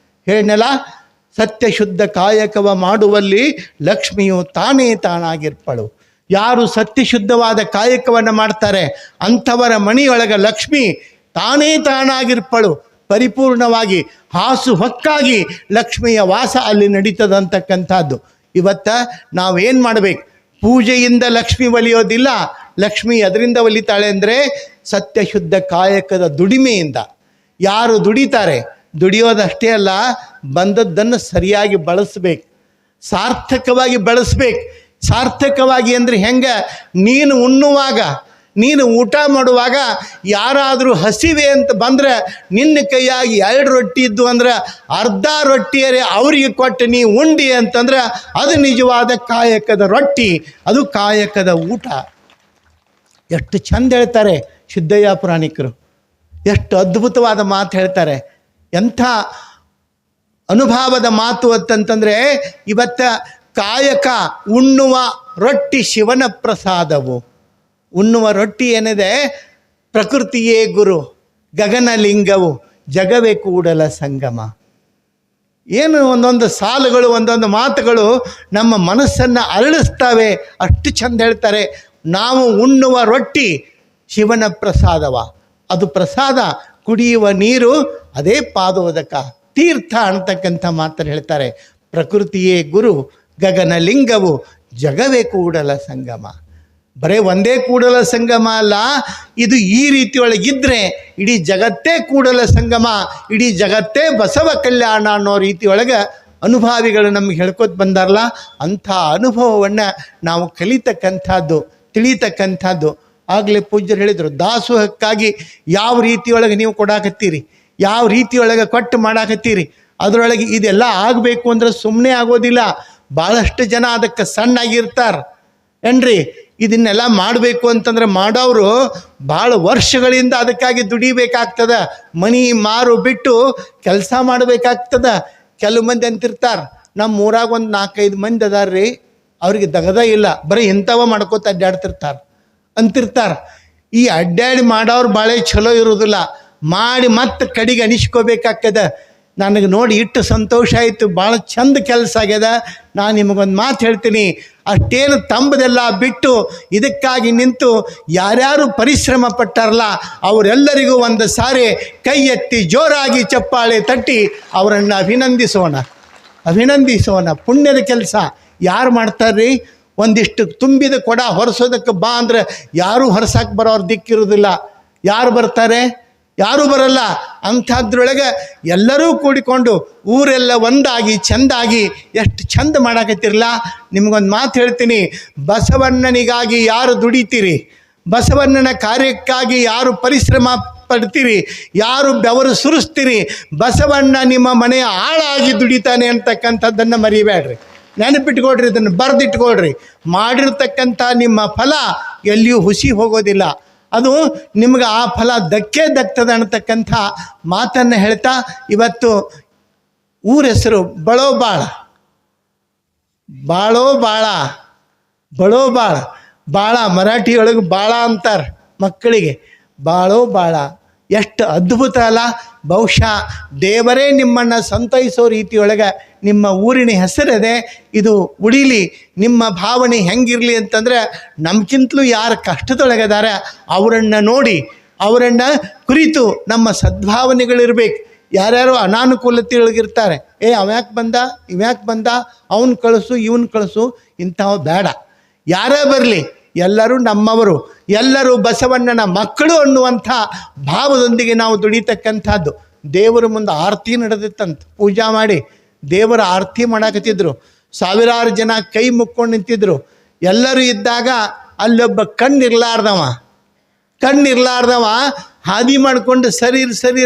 ಹೇಳಿನಲ್ಲ, ಸತ್ಯಶುದ್ಧ ಕಾಯಕವ ಮಾಡುವಲ್ಲಿ ಲಕ್ಷ್ಮಿಯು ತಾನೇ ತಾನಾಗಿರ್ಪಳು. ಯಾರು ಸತ್ಯಶುದ್ಧವಾದ ಕಾಯಕವನ್ನು ಮಾಡ್ತಾರೆ ಅಂಥವರ ಮನೆಯೊಳಗೆ ಲಕ್ಷ್ಮಿ ತಾನೇ ತಾನಾಗಿರ್ಪಳು. ಪರಿಪೂರ್ಣವಾಗಿ ಹಾಸು ಹೊಕ್ಕಾಗಿ ಲಕ್ಷ್ಮಿಯ ವಾಸ ಅಲ್ಲಿ ನಡೀತದಂತಕ್ಕಂಥದ್ದು. ಇವತ್ತು ನಾವೇನು ಮಾಡಬೇಕು? ಪೂಜೆಯಿಂದ ಲಕ್ಷ್ಮಿ ಒಲಿಯೋದಿಲ್ಲ. ಲಕ್ಷ್ಮಿ ಅದರಿಂದ ಒಲಿತಾಳೆ ಅಂದರೆ ಸತ್ಯಶುದ್ಧ ಕಾಯಕದ ದುಡಿಮೆಯಿಂದ. ಯಾರು ದುಡಿತಾರೆ, ದುಡಿಯೋದಷ್ಟೇ ಅಲ್ಲ, ಬಂದದ್ದನ್ನು ಸರಿಯಾಗಿ ಬಳಸಬೇಕು, ಸಾರ್ಥಕವಾಗಿ ಬಳಸಬೇಕು. ಸಾರ್ಥಕವಾಗಿ ಅಂದರೆ ಹೆಂಗೆ? ನೀನು ಉಣ್ಣುವಾಗ, ನೀನು ಊಟ ಮಾಡುವಾಗ ಯಾರಾದರೂ ಹಸಿವೆ ಅಂತ ಬಂದರೆ ನಿನ್ನ ಕೈಯಾಗಿ 2 ರೊಟ್ಟಿ ಇದ್ದು ಅಂದ್ರೆ ಅರ್ಧ ರೊಟ್ಟಿಯರೇ ಅವರಿಗೆ ಕೊಟ್ಟು ನೀ ಉಂಡಿ ಅಂತಂದ್ರೆ ಅದು ನಿಜವಾದ ಕಾಯಕದ ರೊಟ್ಟಿ, ಅದು ಕಾಯಕದ ಊಟ. ಎಷ್ಟು ಚಂದ ಹೇಳ್ತಾರೆ ಸಿದ್ದಯ್ಯ ಪುರಾಣಿಕರು, ಎಷ್ಟು ಅದ್ಭುತವಾದ ಮಾತು ಹೇಳ್ತಾರೆ. ಎಂಥ ಅನುಭವದ ಮಾತು ಅಂತಂತಂದರೆ, ಇವತ್ತು ಕಾಯಕ ಉಣ್ಣುವ ರೊಟ್ಟಿ ಶಿವನ ಪ್ರಸಾದವು. ಉಣ್ಣುವ ರೊಟ್ಟಿ ಏನಿದೆ, ಪ್ರಕೃತಿಯೇ ಗುರು, ಗಗನಲಿಂಗವು, ಜಗವೇ ಕೂಡಲ ಸಂಗಮ. ಏನು ಒಂದೊಂದು ಸಾಲುಗಳು, ಒಂದೊಂದು ಮಾತುಗಳು ನಮ್ಮ ಮನಸ್ಸನ್ನು ಅರಳಿಸ್ತವೆ. ಅಷ್ಟು ಚಂದ ಹೇಳ್ತಾರೆ. ನಾವು ಉಣ್ಣುವ ರೊಟ್ಟಿ ಶಿವನ ಪ್ರಸಾದವ, ಅದು ಪ್ರಸಾದ. ಕುಡಿಯುವ ನೀರು ಅದೇ ಪಾದೋದಕ. ತೀರ್ಥ ಅಂತಕ್ಕಂಥ ಮಾತನ್ನು ಹೇಳ್ತಾರೆ. ಪ್ರಕೃತಿಯೇ ಗುರು ಗಗನಲಿಂಗವು ಜಗವೇ ಕೂಡಲ ಸಂಗಮ. ಬರೀ ಒಂದೇ ಕೂಡಲ ಸಂಗಮ ಅಲ್ಲ, ಇದು ಈ ರೀತಿಯೊಳಗಿದ್ದರೆ ಇಡೀ ಜಗತ್ತೇ ಕೂಡಲ ಸಂಗಮ, ಇಡೀ ಜಗತ್ತೇ ಬಸವ ಕಲ್ಯಾಣ ಅನ್ನೋ ರೀತಿಯೊಳಗೆ ಅನುಭಾವಿಗಳು ನಮಗೆ ಹೇಳ್ಕೊತ ಬಂದಾರಲ್ಲ, ಅಂಥ ಅನುಭವವನ್ನು ನಾವು ಕಲಿತಕ್ಕಂಥದ್ದು, ತಿಳಿತಕ್ಕಂಥದ್ದು. ಆಗಲೇ ಪೂಜ್ಯರು ಹೇಳಿದರು, ದಾಸೋಹಕ್ಕಾಗಿ ಯಾವ ರೀತಿಯೊಳಗೆ ನೀವು ಕೊಡಾಕತ್ತೀರಿ, ಯಾವ ರೀತಿಯೊಳಗೆ ಕೊಟ್ಟು ಮಾಡಾಕತ್ತೀರಿ, ಅದರೊಳಗೆ ಇದೆಲ್ಲ ಆಗಬೇಕು ಅಂದ್ರೆ ಸುಮ್ಮನೆ ಆಗೋದಿಲ್ಲ. ಭಾಳಷ್ಟು ಜನ ಅದಕ್ಕೆ ಸಣ್ಣಾಗಿರ್ತಾರೆ ಏನ್ರಿ. ಇದನ್ನೆಲ್ಲ ಮಾಡಬೇಕು ಅಂತಂದ್ರೆ ಮಾಡೋರು ಭಾಳ ವರ್ಷಗಳಿಂದ ಅದಕ್ಕಾಗಿ ದುಡಿಬೇಕಾಗ್ತದೆ. ಮನಿ ಮಾರು ಬಿಟ್ಟು ಕೆಲಸ ಮಾಡಬೇಕಾಗ್ತದೆ. ಕೆಲವು ಮಂದಿ ಅಂತಿರ್ತಾರೆ, ನಮ್ಮ ಊರಾಗ ಒಂದು 4-5 ಮಂದಿ ಅದಾರ್ರಿ, ಅವ್ರಿಗೆ ದಗದ ಇಲ್ಲ, ಬರೀ ಇಂಥವ ಮಾಡ್ಕೋತ ಅಡ್ಡಾಡ್ತಿರ್ತಾರೆ ಅಂತಿರ್ತಾರೆ. ಈ ಅಡ್ಡಾಡಿ ಮಾಡೋರು ಭಾಳ ಚಲೋ ಇರೋದಿಲ್ಲ, ಮಾಡಿ ಮತ್ತೆ ಕಡೆಗೆ ಅನಿಸ್ಕೋಬೇಕಾಗ್ತದೆ. ನನಗೆ ನೋಡಿ ಇಟ್ಟು ಸಂತೋಷ ಆಯಿತು, ಭಾಳ ಚಂದ ಕೆಲಸ ಆಗ್ಯದ. ನಾನು ನಿಮಗೊಂದು ಮಾತು ಹೇಳ್ತೀನಿ, ಅಷ್ಟೇನು ತಂಬದೆಲ್ಲ ಬಿಟ್ಟು ಇದಕ್ಕಾಗಿ ನಿಂತು ಯಾರ್ಯಾರು ಪರಿಶ್ರಮ ಪಟ್ಟಾರಲ್ಲ ಅವರೆಲ್ಲರಿಗೂ ಒಂದು ಸಾರಿ ಕೈ ಎತ್ತಿ ಜೋರಾಗಿ ಚಪ್ಪಾಳೆ ತಟ್ಟಿ ಅವರನ್ನು ಅಭಿನಂದಿಸೋಣ. ಪುಣ್ಯದ ಕೆಲಸ ಯಾರು ಮಾಡ್ತಾರ್ರಿ? ಒಂದಿಷ್ಟು ತುಂಬಿದ ಕೊಡ ಹೊರಸೋದಕ್ಕೆ ಬಾ ಅಂದರೆ ಯಾರೂ ಹೊರಸಕ್ಕೆ ಬರೋರು ದಿಕ್ಕಿರೋದಿಲ್ಲ. ಯಾರು ಬರ್ತಾರೆ? ಯಾರೂ ಬರಲ್ಲ. ಅಂಥದ್ರೊಳಗೆ ಎಲ್ಲರೂ ಕೂಡಿಕೊಂಡು ಊರೆಲ್ಲ ಒಂದಾಗಿ ಚೆಂದಾಗಿ ಎಷ್ಟು ಚಂದ ಮಾಡಾಕತ್ತಿರಲ್ಲ. ನಿಮಗೊಂದು ಮಾತು ಹೇಳ್ತೀನಿ, ಬಸವಣ್ಣನಿಗಾಗಿ ಯಾರು ದುಡಿತೀರಿ, ಬಸವಣ್ಣನ ಕಾರ್ಯಕ್ಕಾಗಿ ಯಾರು ಪರಿಶ್ರಮ ಪಡ್ತೀರಿ, ಯಾರು ಬೆವರು ಸುರಿಸ್ತೀರಿ, ಬಸವಣ್ಣ ನಿಮ್ಮ ಮನೆಯ ಆಳಾಗಿ ದುಡಿತಾನೆ ಅಂತಕ್ಕಂಥದ್ದನ್ನು ಮರಿಬೇಡ್ರಿ. ನೆನಪಿಟ್ಕೊಳ್ರಿ, ಇದನ್ನು ಬರೆದಿಟ್ಕೊಳ್ರಿ. ಮಾಡಿರ್ತಕ್ಕಂಥ ನಿಮ್ಮ ಫಲ ಎಲ್ಲಿಯೂ ಹುಸಿ ಹೋಗೋದಿಲ್ಲ, ಅದು ನಿಮ್ಗೆ ಆ ಫಲ ದಕ್ತದೆ ಅನ್ನತಕ್ಕಂಥ ಮಾತನ್ನು ಹೇಳ್ತಾ ಇವತ್ತು ಊರ ಹೆಸರು ಬಾಳ ಮರಾಠಿಯೊಳಗೆ ಬಾಳ ಅಂತಾರೆ ಮಕ್ಕಳಿಗೆ. ಬಾಳ ಎಷ್ಟು ಅದ್ಭುತ ಅಲ್ಲ. ಬಹುಶಃ ದೇವರೇ ನಿಮ್ಮನ್ನು ಸಂತೈಸೋ ರೀತಿಯೊಳಗೆ ನಿಮ್ಮ ಊರಿನ ಹೆಸರಿದೆ. ಇದು ಉಳಿಲಿ. ನಿಮ್ಮ ಭಾವನೆ ಹೆಂಗಿರಲಿ ಅಂತಂದರೆ, ನಮ್ಗಿಂತಲೂ ಯಾರು ಕಷ್ಟದೊಳಗದಾರೆ ಅವರನ್ನು ನೋಡಿ, ಅವರನ್ನು ಕುರಿತು ನಮ್ಮ ಸದ್ಭಾವನೆಗಳಿರ್ಬೇಕು. ಯಾರ್ಯಾರು ಅನಾನುಕೂಲತೆಯೊಳಗಿರ್ತಾರೆ, ಅವ್ಯಾಕೆ ಬಂದ ಇವ್ಯಾಕೆ ಬಂದ, ಅವನು ಕಳಿಸು ಇವನು ಕಳಿಸು, ಇಂಥವು ಬೇಡ. ಯಾರೇ ಬರಲಿ ಎಲ್ಲರೂ ನಮ್ಮವರು, ಎಲ್ಲರೂ ಬಸವಣ್ಣನ ಮಕ್ಕಳು ಅನ್ನುವಂಥ ಭಾವದೊಂದಿಗೆ ನಾವು ದುಡಿತಕ್ಕಂಥದ್ದು. ದೇವರ ಮುಂದೆ ಆರತಿ ನಡೆದಿತ್ತಂತ, ಪೂಜಾ ಮಾಡಿ ದೇವರ ಆರತಿ ಮಾಡಾಕತ್ತಿದ್ರು. ಸಾವಿರಾರು ಜನ ಕೈ ಮುಕ್ಕೊಂಡು ನಿಂತಿದ್ರು. ಎಲ್ಲರೂ ಇದ್ದಾಗ ಅಲ್ಲೊಬ್ಬ ಕಣ್ಣಿರ್ಲಾರ್ದವ ಹಾದಿ ಮಾಡ್ಕೊಂಡು ಸರಿ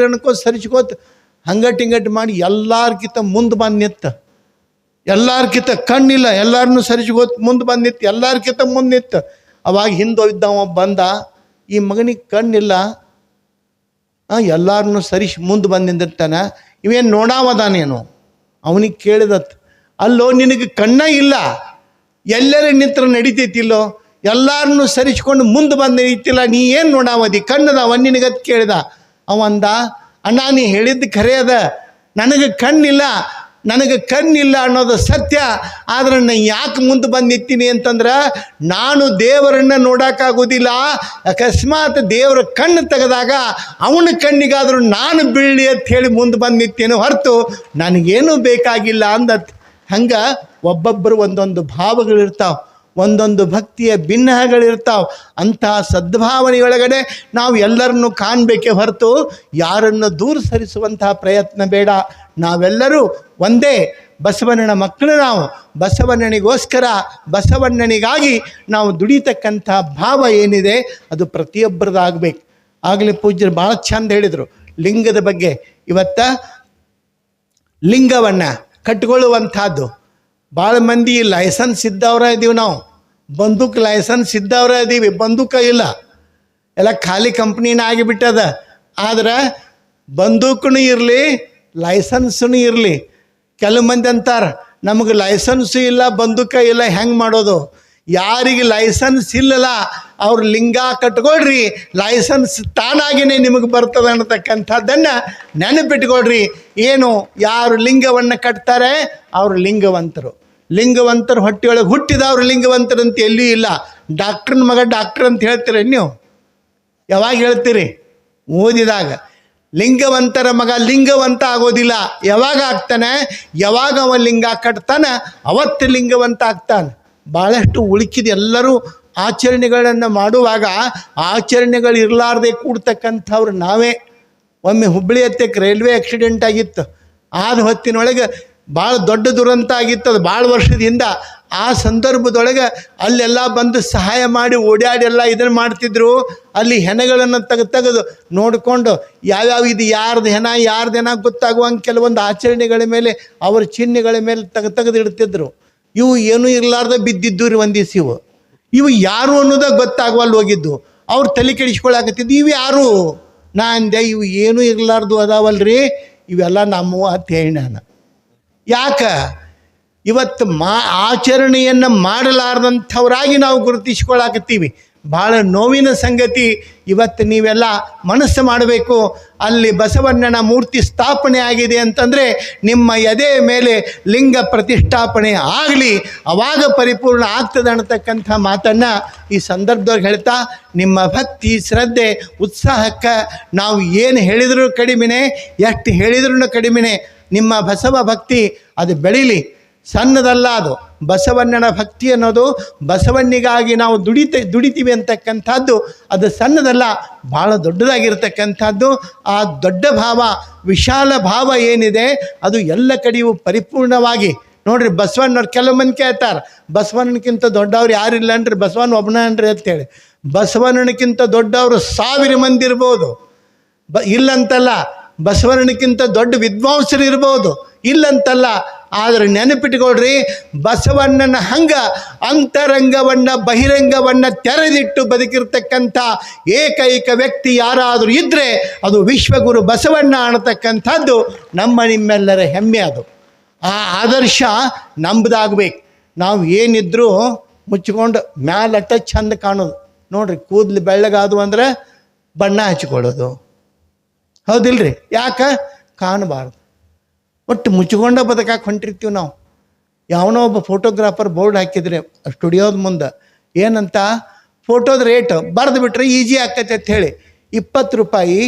ಅನ್ಕೋ ಸರಿಸ್ಕೋತ ಹಂಗಟ್ಟು ಮಾಡಿ ಎಲ್ಲಾರ್ಕಿಂತ ಮುಂದೆ ಬಂದು ನಿತ್ತ. ಎಲ್ಲಾರ್ಕಿಂತ ಕಣ್ಣಿಲ್ಲ, ಎಲ್ಲರನ್ನೂ ಸರಿಸ್ಕೋತ ಮುಂದೆ ಬಂದು ನಿತ್ತು, ಎಲ್ಲಾರ್ಕಿಂತ ಮುಂದೆ ನಿತ್ತು. ಅವಾಗ ಹಿಂದೋಗಿದ್ದವ ಬಂದ, ಈ ಮಗನಿಗೆ ಕಣ್ಣಿಲ್ಲ, ಎಲ್ಲರನ್ನೂ ಸರಿಸಿ ಮುಂದೆ ಬಂದು ನಿಂದಿರ್ತಾನೆ, ಇವೇನು ನೋಡಾವದಾನೇನು? ಅವನಿಗೆ ಕೇಳಿದತ್, ಅಲ್ಲೋ ನಿನಗೆ ಕಣ್ಣ ಇಲ್ಲ, ಎಲ್ಲರೂ ನಿಂತ್ರ ನಡಿತೈತಿಲ್ಲೋ, ಎಲ್ಲರನ್ನೂ ಸರಿಸ್ಕೊಂಡು ಮುಂದೆ ಬಂದು ನಡೀತಿಲ್ಲ, ನೀ ಏನು ನೋಡಾವದಿ, ಕಣ್ಣದಾವ ನಿನಗತ್ ಕೇಳಿದ. ಅವಂದ, ಅಣ್ಣ ನೀ ಹೇಳಿದ್ದು ಖರೆ ಅದ, ನನಗೆ ಕಣ್ಣಿಲ್ಲ ಅನ್ನೋದು ಸತ್ಯ. ಆದ್ರೆ ನಾನು ಯಾಕೆ ಮುಂದೆ ಬಂದು ನಿಂತೀನಿ ಅಂತಂದ್ರೆ, ನಾನು ದೇವರನ್ನು ನೋಡೋಕ್ಕಾಗೋದಿಲ್ಲ. ಅಕಸ್ಮಾತ್ ದೇವರ ಕಣ್ಣು ತೆಗೆದಾಗ ಅವನ ಕಣ್ಣಿಗಾದರೂ ನಾನು ಬೀಳಲಿ ಅಂತ ಹೇಳಿ ಮುಂದೆ ಬಂದು ನಿಂತೇನು ಹೊರತು ನನಗೇನೂ ಬೇಕಾಗಿಲ್ಲ ಅಂದತ್. ಹಂಗೆ ಒಬ್ಬೊಬ್ಬರು ಒಂದೊಂದು ಭಾವಗಳಿರ್ತಾವೆ, ಒಂದೊಂದು ಭಕ್ತಿಯ ಭಿನ್ನಗಳಿರ್ತಾವೆ. ಅಂತಹ ಸದ್ಭಾವನೆಯೊಳಗಡೆ ನಾವು ಎಲ್ಲರನ್ನು ಕಾಣಬೇಕೇ ಹೊರತು ಯಾರನ್ನು ದೂರ ಸರಿಸುವಂತಹ ಪ್ರಯತ್ನ ಬೇಡ. ನಾವೆಲ್ಲರೂ ಒಂದೇ ಬಸವಣ್ಣನ ಮಕ್ಕಳು. ನಾವು ಬಸವಣ್ಣನಿಗೋಸ್ಕರ, ಬಸವಣ್ಣನಿಗಾಗಿ ನಾವು ದುಡಿತಕ್ಕಂಥ ಭಾವ ಏನಿದೆ ಅದು ಪ್ರತಿಯೊಬ್ಬರದಾಗಬೇಕು. ಆಗಲೇ ಪೂಜ್ಯರು ಭಾಳ ಚಂದ ಹೇಳಿದರು ಲಿಂಗದ ಬಗ್ಗೆ. ಇವತ್ತು ಲಿಂಗವನ್ನು ಕಟ್ಕೊಳ್ಳುವಂಥದ್ದು ಭಾಳ ಮಂದಿ ಲೈಸೆನ್ಸ್ ಇದ್ದವ್ರ ಇದ್ದೀವಿ, ನಾವು ಬಂದೂಕ್ ಲೈಸೆನ್ಸ್ ಇದ್ದವ್ರ ಇದ್ದೀವಿ, ಬಂದೂಕ ಇಲ್ಲ, ಎಲ್ಲ ಖಾಲಿ ಕಂಪ್ನಿನ ಆಗಿಬಿಟ್ಟದ. ಆದ್ರೆ ಬಂದೂಕೂ ಇರಲಿ, ಲೈಸೆನ್ಸೂ ಇರಲಿ. ಕೆಲವು ಮಂದಿ ಅಂತಾರೆ ನಮಗೆ ಲೈಸೆನ್ಸು ಇಲ್ಲ, ಬಂದೂಕ ಇಲ್ಲ, ಹೆಂಗೆ ಮಾಡೋದು? ಯಾರಿಗೆ ಲೈಸೆನ್ಸ್ ಇಲ್ಲಲ್ಲ ಅವ್ರು ಲಿಂಗ ಕಟ್ಕೊಳ್ರಿ, ಲೈಸೆನ್ಸ್ ತಾನಾಗಿಯೇ ನಿಮಗೆ ಬರ್ತದೆ ಅನ್ನತಕ್ಕಂಥದ್ದನ್ನು ನೆನಪಿಟ್ಕೊಳ್ರಿ. ಏನು ಯಾರು ಲಿಂಗವನ್ನು ಕಟ್ತಾರೆ ಅವರು ಲಿಂಗವಂತರು ಹೊಟ್ಟೆಯೊಳಗೆ ಹುಟ್ಟಿದವರು ಲಿಂಗವಂತರಂತ ಎಲ್ಲಿಯೂ ಇಲ್ಲ. ಡಾಕ್ಟ್ರನ ಮಗ ಡಾಕ್ಟ್ರ್ ಅಂತ ಹೇಳ್ತೀರಿ ನೀವು? ಯಾವಾಗ ಹೇಳ್ತೀರಿ? ಓದಿದಾಗ. ಲಿಂಗವಂತರ ಮಗ ಲಿಂಗವಂತ ಆಗೋದಿಲ್ಲ. ಯಾವಾಗ ಆಗ್ತಾನೆ? ಯಾವಾಗ ಅವ ಲಿಂಗ ಕಟ್ತಾನೆ ಅವತ್ತು ಲಿಂಗವಂತ ಆಗ್ತಾನೆ. ಭಾಳಷ್ಟು ಉಳುಕಿದ ಎಲ್ಲರೂ ಆಚರಣೆಗಳನ್ನು ಮಾಡುವಾಗ ಆಚರಣೆಗಳು ಇರಲಾರ್ದೆ ಕೂಡ್ತಕ್ಕಂಥವ್ರು ನಾವೇ. ಒಮ್ಮೆ ಹುಬ್ಬಳ್ಳಿ ಹತ್ತಕ್ಕೆ ರೈಲ್ವೆ ಆಕ್ಸಿಡೆಂಟ್ ಆಗಿತ್ತು. ಆದ ಹೊತ್ತಿನೊಳಗೆ ಭಾಳ ದೊಡ್ಡ ದುರಂತ ಆಗಿತ್ತು. ಅದು ಭಾಳ ವರ್ಷದಿಂದ. ಆ ಸಂದರ್ಭದೊಳಗೆ ಅಲ್ಲೆಲ್ಲ ಬಂದು ಸಹಾಯ ಮಾಡಿ ಓಡಾಡಿ ಎಲ್ಲ ಇದನ್ನು ಮಾಡ್ತಿದ್ರು. ಅಲ್ಲಿ ಹೆಣಗಳನ್ನು ತೆಗೆದು ನೋಡಿಕೊಂಡು ಯಾವ್ಯಾವ ಇದು ಯಾರ್ದು ಹೆಣ ಗೊತ್ತಾಗುವಂಗೆ ಕೆಲವೊಂದು ಆಚರಣೆಗಳ ಮೇಲೆ ಅವರ ಚಿಹ್ನೆಗಳ ಮೇಲೆ ತೆಗೆದು ಇಡ್ತಿದ್ರು. ಇವು ಏನೂ ಇರಲಾರ್ದೆ ಬಿದ್ದಿದ್ದು ರೀ ಒಂದಿವ್ಸ. ಇವು ಯಾರು ಅನ್ನೋದ ಗೊತ್ತಾಗುವಲ್ಲಿ ಹೋಗಿದ್ದು. ಅವ್ರು ತಲೆ ಕೆಡಿಸ್ಕೊಳಕತ್ತಿದ್ದು ಇವು ಯಾರು? ನಾ ಅಂದೆ ಇವು ಏನೂ ಇರಲಾರ್ದು ಅದಾವಲ್ರಿ, ಇವೆಲ್ಲ ನಮ್ಮವು ಅಂತ ಹೇಳಿ ನಾನು. ಯಾಕೆ ಇವತ್ತು ಆಚರಣೆಯನ್ನು ಮಾಡಲಾರ್ದಂಥವರಾಗಿ ನಾವು ಗುರುತಿಸ್ಕೊಳಕತ್ತೀವಿ. ಭಾಳ ನೋವಿನ ಸಂಗತಿ. ಇವತ್ತು ನೀವೆಲ್ಲ ಮನಸ್ಸು ಮಾಡಬೇಕು. ಅಲ್ಲಿ ಬಸವಣ್ಣನ ಮೂರ್ತಿ ಸ್ಥಾಪನೆ ಆಗಿದೆ ಅಂತಂದರೆ ನಿಮ್ಮ ಎದೆ ಮೇಲೆ ಲಿಂಗ ಪ್ರತಿಷ್ಠಾಪನೆ ಆಗಲಿ, ಅವಾಗ ಪರಿಪೂರ್ಣ ಆಗ್ತದೆ ಅನ್ನತಕ್ಕಂಥ ಮಾತನ್ನು ಈ ಸಂದರ್ಭದವ್ರಿಗೆ ಹೇಳ್ತಾ, ನಿಮ್ಮ ಭಕ್ತಿ ಶ್ರದ್ಧೆ ಉತ್ಸಾಹಕ್ಕೆ ನಾವು ಏನು ಹೇಳಿದರೂ ಕಡಿಮೆನೇ, ಎಷ್ಟು ಹೇಳಿದ್ರೂ ಕಡಿಮೆನೇ. ನಿಮ್ಮ ಬಸವ ಭಕ್ತಿ ಅದು ಬೆಳೀಲಿ. ಸಣ್ಣದಲ್ಲ ಅದು. ಬಸವಣ್ಣನ ಭಕ್ತಿ ಅನ್ನೋದು ಬಸವಣ್ಣಿಗಾಗಿ ನಾವು ದುಡಿತೀವಿ ಅಂತಕ್ಕಂಥದ್ದು ಅದು ಸಣ್ಣದಲ್ಲ, ಭಾಳ ದೊಡ್ಡದಾಗಿರ್ತಕ್ಕಂಥದ್ದು. ಆ ದೊಡ್ಡ ಭಾವ, ವಿಶಾಲ ಭಾವ ಏನಿದೆ ಅದು ಎಲ್ಲ ಕಡೆಯೂ ಪರಿಪೂರ್ಣವಾಗಿ ನೋಡ್ರಿ. ಬಸವಣ್ಣವ್ರು ಕೆಲವು ಮಂದಿ ಕೇಳ್ತಾರೆ, ಬಸವಣ್ಣನಕ್ಕಿಂತ ದೊಡ್ಡವ್ರು ಯಾರಿಲ್ಲ ಅನ್ರಿ, ಬಸವಣ್ಣ ಒಬ್ಬನ ಅನ್ರಿ ಅಂತೇಳಿ. ಬಸವಣ್ಣನಕ್ಕಿಂತ ದೊಡ್ಡವರು 1000 ಮಂದಿ ಇರ್ಬೋದು, ಇಲ್ಲಂತಲ್ಲ. ಬಸವಣ್ಣನಕ್ಕಿಂತ ದೊಡ್ಡ ವಿದ್ವಾಂಸರು ಇರ್ಬೋದು, ಇಲ್ಲಂತಲ್ಲ. ಆದರೆ ನೆನಪಿಟ್ಕೊಳ್ರಿ, ಬಸವಣ್ಣನ ಹಂಗ ಅಂತರಂಗವನ್ನು ಬಹಿರಂಗವನ್ನು ತೆರೆದಿಟ್ಟು ಬದುಕಿರ್ತಕ್ಕಂಥ ಏಕೈಕ ವ್ಯಕ್ತಿ ಯಾರಾದರೂ ಇದ್ದರೆ ಅದು ವಿಶ್ವಗುರು ಬಸವಣ್ಣ ಅನ್ನತಕ್ಕಂಥದ್ದು ನಿಮ್ಮೆಲ್ಲರ ಹೆಮ್ಮೆ. ಅದು ಆ ಆದರ್ಶ ನಮ್ಮದಾಗಬೇಕು. ನಾವು ಏನಿದ್ರೂ ಮುಚ್ಕೊಂಡು ಮ್ಯಾಲಟ್ಟ ಚಂದ ಕಾಣೋದು. ನೋಡ್ರಿ, ಕೂದಲು ಬೆಳ್ಳಗಾದು ಅಂದರೆ ಬಣ್ಣ ಹಚ್ಕೊಳ್ಳೋದು, ಹೌದಿಲ್ರಿ? ಯಾಕೆ ಕಾಣಬಾರ್ದು. ಒಟ್ಟು ಮುಚ್ಕೊಂಡ ಬದುಕಾಕೆ ಹೊಂಟಿರ್ತೀವಿ ನಾವು. ಯಾವನೋ ಒಬ್ಬ ಫೋಟೋಗ್ರಾಫರ್ ಬೋರ್ಡ್ ಹಾಕಿದ್ರೆ ಸ್ಟುಡಿಯೋದ ಮುಂದೆ ಏನಂತ, ಫೋಟೋದ ರೇಟ್ ಬರೆದು ಬಿಟ್ರೆ ಈಜಿ ಆಕೈತೆ ಅಂತ ಹೇಳಿ 20 ರೂಪಾಯಿ,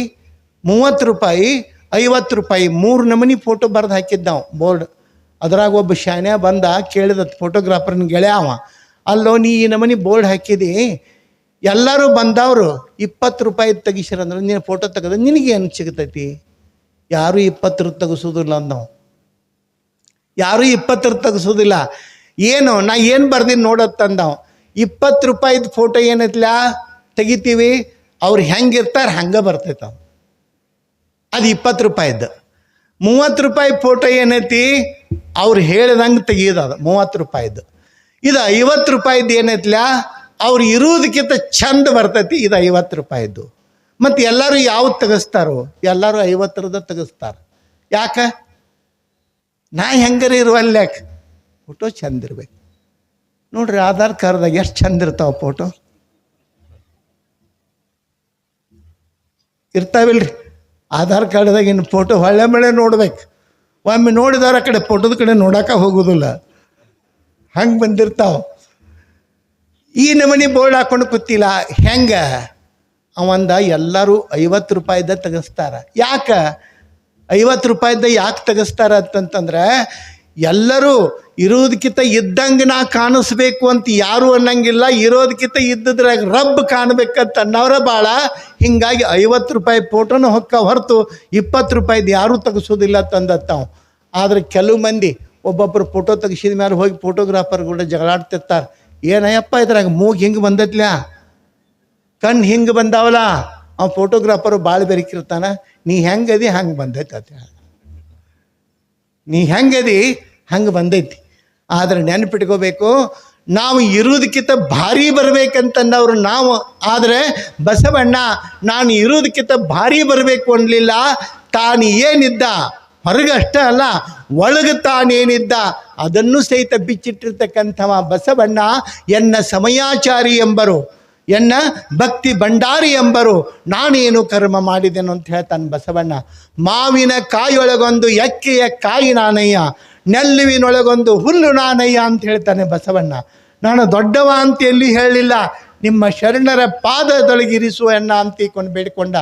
30 ರೂಪಾಯಿ, 50 ರೂಪಾಯಿ 3 ನಮೂನಿ ಫೋಟೋ ಬರೆದು ಹಾಕಿದ್ದು ನಾವು ಬೋರ್ಡ್. ಅದ್ರಾಗ ಒಬ್ಬ ಶಾನ್ಯ ಬಂದ ಕೇಳಿದ ಫೋಟೋಗ್ರಾಫರ್ನ ಗೆಳೆಯ ಅವ, ಅಲ್ಲೋ ನೀ ಈ ನಮೂನಿ ಬೋರ್ಡ್ ಹಾಕಿದಿ, ಎಲ್ಲರೂ ಬಂದವರು 20 ರೂಪಾಯಿ ತೆಗಿಸಿರಂದ್ರೆ ನೀನು ಫೋಟೋ ತೆಗೆದ್ರೆ ನಿನಗೇನು ಸಿಗ್ತೈತಿ? ಯಾರೂ 20 ತೆಗೆಸೋದಿಲ್ಲ ನಾವು, ಯಾರೂ 20 ತೆಗೆಸೋದಿಲ್ಲ. ಏನು ನಾ ಏನು ಬರ್ದೀನಿ ನೋಡತ್ತಂದವು. 20 ರೂಪಾಯಿದು ಫೋಟೋ ಏನೈತಿಲ್ಲ ತೆಗಿತೀವಿ, ಅವ್ರು ಹೆಂಗಿರ್ತಾರೆ ಹಂಗೆ ಬರ್ತೈತೆ. ಅದು 20 ರೂಪಾಯಿದ್ದು. 30 ರೂಪಾಯಿ ಫೋಟೋ ಏನೈತಿ ಅವ್ರು ಹೇಳ್ದಂಗೆ ತೆಗಿಯೋದು, ಅದು 30 ರೂಪಾಯಿದ್ದು. ಇದು 50 ರೂಪಾಯಿದ್ದು ಏನೈತಿಲ್ಲ ಅವ್ರು ಇರೋದಕ್ಕಿಂತ ಚಂದ ಬರ್ತೈತಿ, ಇದು 50 ರೂಪಾಯಿದ್ದು. ಮತ್ತು ಎಲ್ಲರೂ ಯಾವ್ದು ತೆಗೆಸ್ತಾರೋ ಎಲ್ಲರೂ 50 ತೆಗೆಸ್ತಾರೆ. ಯಾಕೆ? ನಾ ಹೆಂಗಾರ ಇರುವಲ್ಲ, ಯಾಕೆ? ಫೋಟೋ ಚಂದ ಇರ್ಬೇಕು. ನೋಡ್ರಿ, ಆಧಾರ್ ಕಾರ್ಡ್ದಾಗ ಎಷ್ಟು ಚಂದ ಇರ್ತಾವೆ ಫೋಟೋ, ಇರ್ತಾವಿಲ್ರಿ? ಆಧಾರ್ ಕಾರ್ಡ್ದಾಗ ಇನ್ನು ಫೋಟೋ ಹೊಳ್ಳೆ ಮಳೆ ನೋಡ್ಬೇಕು. ಒಮ್ಮೆ ನೋಡಿದವ್ರ ಆ ಕಡೆ ಫೋಟೋದ ಕಡೆ ನೋಡೋಕೆ ಹೋಗೋದಿಲ್ಲ, ಹಂಗೆ ಬಂದಿರ್ತಾವೆ. ಈ ನಮೂನಿ ಬೋರ್ಡ್ ಹಾಕೊಂಡು ಕೂತಿಲ್ಲ ಹೆಂಗೆ? ಅವಂದ ಎಲ್ಲರೂ 50 ರೂಪಾಯಿದ ತೆಗೆಸ್ತಾರೆ. ಯಾಕೆ 50 ರೂಪಾಯಿದ ಯಾಕೆ ತೆಗೆಸ್ತಾರೆ ಅಂತಂತಂದ್ರೆ, ಎಲ್ಲರೂ ಇರೋದಕ್ಕಿಂತ ಇದ್ದಂಗೆ ನಾ ಕಾಣಿಸ್ಬೇಕು ಅಂತ ಯಾರು ಅನ್ನಂಗಿಲ್ಲ, ಇರೋದಕ್ಕಿಂತ ಇದ್ದಿದ್ರಾಗ ರಬ್ಬ್ ಕಾಣಬೇಕಂತ ಅನ್ನೋರ ಭಾಳ. ಹೀಗಾಗಿ 50 ರೂಪಾಯಿ ಫೋಟೋನ ಹೊಕ್ಕ ಹೊರತು 20 ರೂಪಾಯಿದು ಯಾರೂ ತೆಗೆಸೋದಿಲ್ಲ ತಂದತ್ತಾವು. ಆದರೆ ಕೆಲವು ಮಂದಿ ಒಬ್ಬೊಬ್ಬರು ಫೋಟೋ ತೆಗಿಸಿದ ಮೇಲೆ ಹೋಗಿ ಫೋಟೋಗ್ರಾಫರ್ಗಳು ಜಗಳಾಡ್ತಿರ್ತಾರೆ. ಏನಯ್ಯಪ್ಪ ಇದ್ರಾಗ ಮೂಗು ಹಿಂಗೆ ಬಂದೈತ್ಲ, ಕಣ್ಣು ಹಿಂಗೆ ಬಂದಾವಲ್ಲ, ಆ ಫೋಟೋಗ್ರಾಫರು ಭಾಳ ಬೆರಕಿರ್ತಾನೆ. ನೀ ಹೆಂಗದಿ ಹಂಗೆ ಬಂದೈತೆ ಅಂತ, ನೀ ಹೆಂಗದಿ ಹಂಗೆ ಬಂದೈತಿ. ಆದರೆ ನೆನಪಿಟ್ಕೋಬೇಕು, ನಾವು ಇರೋದಕ್ಕಿಂತ ಭಾರಿ ಬರಬೇಕಂತಂದವ್ರು ನಾವು. ಆದರೆ ಬಸವಣ್ಣ ನಾನು ಇರೋದಕ್ಕಿಂತ ಭಾರಿ ಬರಬೇಕು ಅನ್ನಲಿಲ್ಲ. ತಾನು ಏನಿದ್ದ ಹೊರಗಷ್ಟೇ ಅಲ್ಲ, ಒಳಗೆ ತಾನೇನಿದ್ದ ಅದನ್ನು ಸಹಿತ ಬಿಚ್ಚಿಟ್ಟಿರ್ತಕ್ಕಂಥವ ಬಸವಣ್ಣ. ಎನ್ನ ಸಮಯಾಚಾರಿ ಎಂಬರು, ಎನ್ನ ಭಕ್ತಿ ಭಂಡಾರಿ ಎಂಬರು, ನಾನೇನು ಕರ್ಮ ಮಾಡಿದೆನು ಅಂತ ಹೇಳ್ತಾನೆ ಬಸವಣ್ಣ. ಮಾವಿನ ಕಾಯೊಳಗೊಂದು ಎಕ್ಕೆಯ ಕಾಯಿ ನಾನಯ್ಯ, ನೆಲ್ಲುವಿನೊಳಗೊಂದು ಹುಲ್ಲು ನಾನಯ್ಯ ಅಂತ ಹೇಳ್ತಾನೆ ಬಸವಣ್ಣ. ನಾನು ದೊಡ್ಡವ ಅಂತ ಎಲ್ಲಿ ಹೇಳಲಿಲ್ಲ, ನಿಮ್ಮ ಶರಣರ ಪಾದದೊಳಗಿರಿಸುವ ಎನ್ನ ಅಂತ ಬೇಡಿಕೊಂಡ.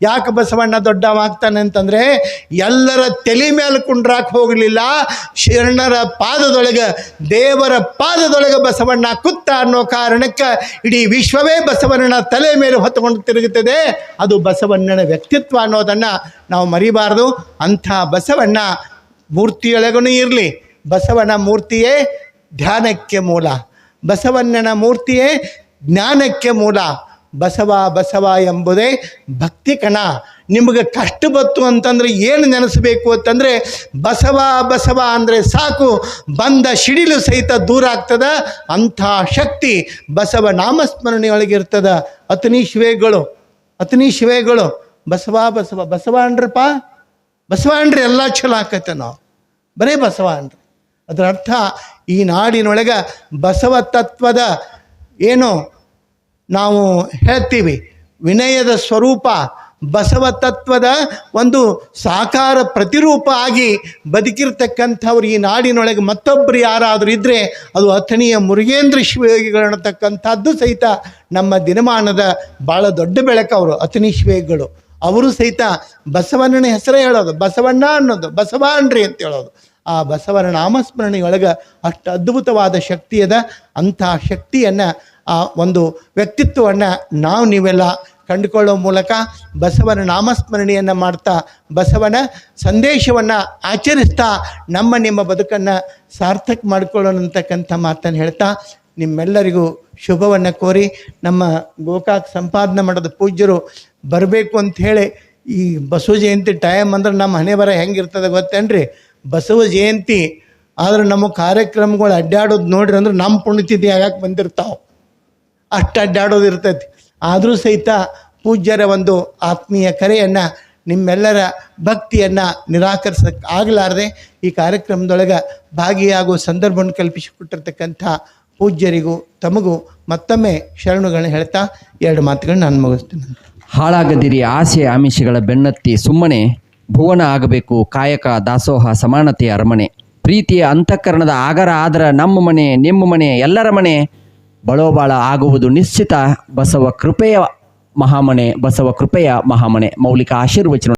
ಯಾಕೆ ಬಸವಣ್ಣ ದೊಡ್ಡವಾಗ್ತಾನೆ ಅಂತಂದರೆ ಎಲ್ಲರ ತಲೆ ಮೇಲೆ ಕುಂಡ್ರಾಕ್ ಹೋಗಲಿಲ್ಲ, ಶರಣರ ಪಾದದೊಳಗೆ, ದೇವರ ಪಾದದೊಳಗೆ ಬಸವಣ್ಣ ಕುತ್ತ ಅನ್ನೋ ಕಾರಣಕ್ಕೆ ಇಡೀ ವಿಶ್ವವೇ ಬಸವಣ್ಣನ ತಲೆ ಮೇಲೆ ಹೊತ್ತುಕೊಂಡು ತಿರುಗುತ್ತದೆ. ಅದು ಬಸವಣ್ಣನ ವ್ಯಕ್ತಿತ್ವ ಅನ್ನೋದನ್ನು ನಾವು ಮರಿಬಾರ್ದು. ಅಂಥ ಬಸವಣ್ಣ ಮೂರ್ತಿಯೊಳಗೂ ಇರಲಿ, ಬಸವನ ಮೂರ್ತಿಯೇ ಧ್ಯಾನಕ್ಕೆ ಮೂಲ, ಬಸವಣ್ಣನ ಮೂರ್ತಿಯೇ ಜ್ಞಾನಕ್ಕೆ ಮೂಲ. ಬಸವ ಬಸವ ಎಂಬುದೇ ಭಕ್ತಿ ಕಣ. ನಿಮಗೆ ಕಷ್ಟ ಬತ್ತು ಅಂತಂದರೆ ಏನು ನೆನೆಸಬೇಕು ಅಂತಂದರೆ ಬಸವ ಬಸವ ಅಂದರೆ ಸಾಕು, ಬಂದ ಶಿಡಿಲು ಸಹಿತ ದೂರ ಆಗ್ತದೆ. ಅಂಥ ಶಕ್ತಿ ಬಸವ ನಾಮಸ್ಮರಣೆಯೊಳಗಿರ್ತದೆ. ಅತನಿ ಶಿವೆಗಳು ಬಸವ ಬಸವ ಬಸವ ಅನ್ರಪ್ಪ, ಬಸವ ಅನ್ರಿ ಎಲ್ಲ ಚಲೋ ಆಕೈತೆ. ನಾವು ಬರೀ ಬಸವ ಅನ್ರಿ. ಅದರ ಅರ್ಥ ಈ ನಾಡಿನೊಳಗೆ ಬಸವ ತತ್ವದ ಏನು ನಾವು ಹೇಳ್ತೀವಿ ವಿನಯದ ಸ್ವರೂಪ, ಬಸವ ತತ್ವದ ಒಂದು ಸಾಕಾರ ಪ್ರತಿರೂಪ ಆಗಿ ಬದುಕಿರ್ತಕ್ಕಂಥವ್ರು ಈ ನಾಡಿನೊಳಗೆ ಮತ್ತೊಬ್ಬರು ಯಾರಾದರೂ ಇದ್ದರೆ ಅದು ಅಥಣಿಯ ಮುರುಗೇಂದ್ರ ಶಿವಯೋಗಿಗಳನ್ನತಕ್ಕಂಥದ್ದು ಸಹಿತ ನಮ್ಮ ದಿನಮಾನದ ಭಾಳ ದೊಡ್ಡ ಬೆಳಕು. ಅವರು ಅಥಣಿ ಶಿವಯೋಗಿಗಳು, ಅವರು ಸಹಿತ ಬಸವಣ್ಣನ ಹೆಸರೇ ಹೇಳೋದು, ಬಸವಣ್ಣ ಅನ್ನೋದು, ಬಸವ ಅನ್ರಿ ಅಂತ ಹೇಳೋದು. ಆ ಬಸವನ ನಾಮಸ್ಮರಣೆಯೊಳಗೆ ಅಷ್ಟು ಅದ್ಭುತವಾದ ಶಕ್ತಿ ಅದ. ಅಂಥ ಶಕ್ತಿಯನ್ನು, ಆ ಒಂದು ವ್ಯಕ್ತಿತ್ವವನ್ನು ನೀವೆಲ್ಲ ಕಂಡುಕೊಳ್ಳೋ ಮೂಲಕ ಬಸವನ ನಾಮಸ್ಮರಣೆಯನ್ನು ಮಾಡ್ತಾ, ಬಸವನ ಸಂದೇಶವನ್ನು ಆಚರಿಸ್ತಾ ನಿಮ್ಮ ಬದುಕನ್ನು ಸಾರ್ಥಕ ಮಾಡಿಕೊಳ್ಳೋಣ ಅಂತಕ್ಕಂಥ ಮಾತನ್ನು ಹೇಳ್ತಾ ನಿಮ್ಮೆಲ್ಲರಿಗೂ ಶುಭವನ್ನು ಕೋರಿ, ನಮ್ಮ ಗೋಕಾಕ್ ಸಂಪಾದನೆ ಮಾಡೋದು ಪೂಜ್ಯರು ಬರಬೇಕು ಅಂಥೇಳಿ, ಈ ಬಸವ ಜಯಂತಿ ಟೈಮ್ ಅಂದ್ರೆ ನಮ್ಮ ಹಣೆ ಬರ ಹೆಂಗಿರ್ತದೆ ಗೊತ್ತೇನ್ರಿ? ಬಸವ ಜಯಂತಿ ಆದ್ರೆ ನಮ್ಮ ಕಾರ್ಯಕ್ರಮಗಳು ಅಡ್ಡಾಡೋದು ನೋಡ್ರಿ ಅಂದ್ರೆ ನಮ್ಮ ಪುಣ್ಯತಿಥಿ ಆಗಕ್ಕೆ ಬಂದಿರ್ತಾವೆ, ಅಷ್ಟು ಅಡ್ಡಾಡೋದು ಇರ್ತೈತಿ. ಆದರೂ ಸಹಿತ ಪೂಜ್ಯರ ಒಂದು ಆತ್ಮೀಯ ಕರೆಯನ್ನು, ನಿಮ್ಮೆಲ್ಲರ ಭಕ್ತಿಯನ್ನು ನಿರಾಕರಿಸೋಕ್ಕೆ ಆಗಲಾರದೆ ಈ ಕಾರ್ಯಕ್ರಮದೊಳಗೆ ಭಾಗಿಯಾಗುವ ಸಂದರ್ಭವನ್ನು ಕಲ್ಪಿಸಿಕೊಟ್ಟಿರ್ತಕ್ಕಂಥ ಪೂಜ್ಯರಿಗೂ ತಮಗೂ ಮತ್ತೊಮ್ಮೆ ಶರಣುಗಳನ್ನ ಹೇಳ್ತಾ 2 ಮಾತುಗಳನ್ನ ನಾನು ಮುಗಿಸ್ತೀನಿ. ಹಾಳಾಗದಿರಿ ಆಸೆ ಆಮಿಷಗಳ ಬೆನ್ನತ್ತಿ, ಸುಮ್ಮನೆ ಭುವನ ಆಗಬೇಕು ಕಾಯಕ ದಾಸೋಹ ಸಮಾನತೆಯ ಅರಮನೆ. ಪ್ರೀತಿಯ ಅಂತಃಕರಣದ ಆಗರ ಆದರ ನಮ್ಮ ಮನೆ ನಿಮ್ಮ ಮನೆ ಎಲ್ಲರ ಮನೆ, ಬಳೋಬಾಳ ಆಗುವುದು ನಿಶ್ಚಿತ. ಬಸವ ಕೃಪೆಯ ಮಹಾಮನೆ, ಬಸವ ಕೃಪೆಯ ಮಹಾಮನೆ. ಮೌಲಿಕ ಆಶೀರ್ವಚನ.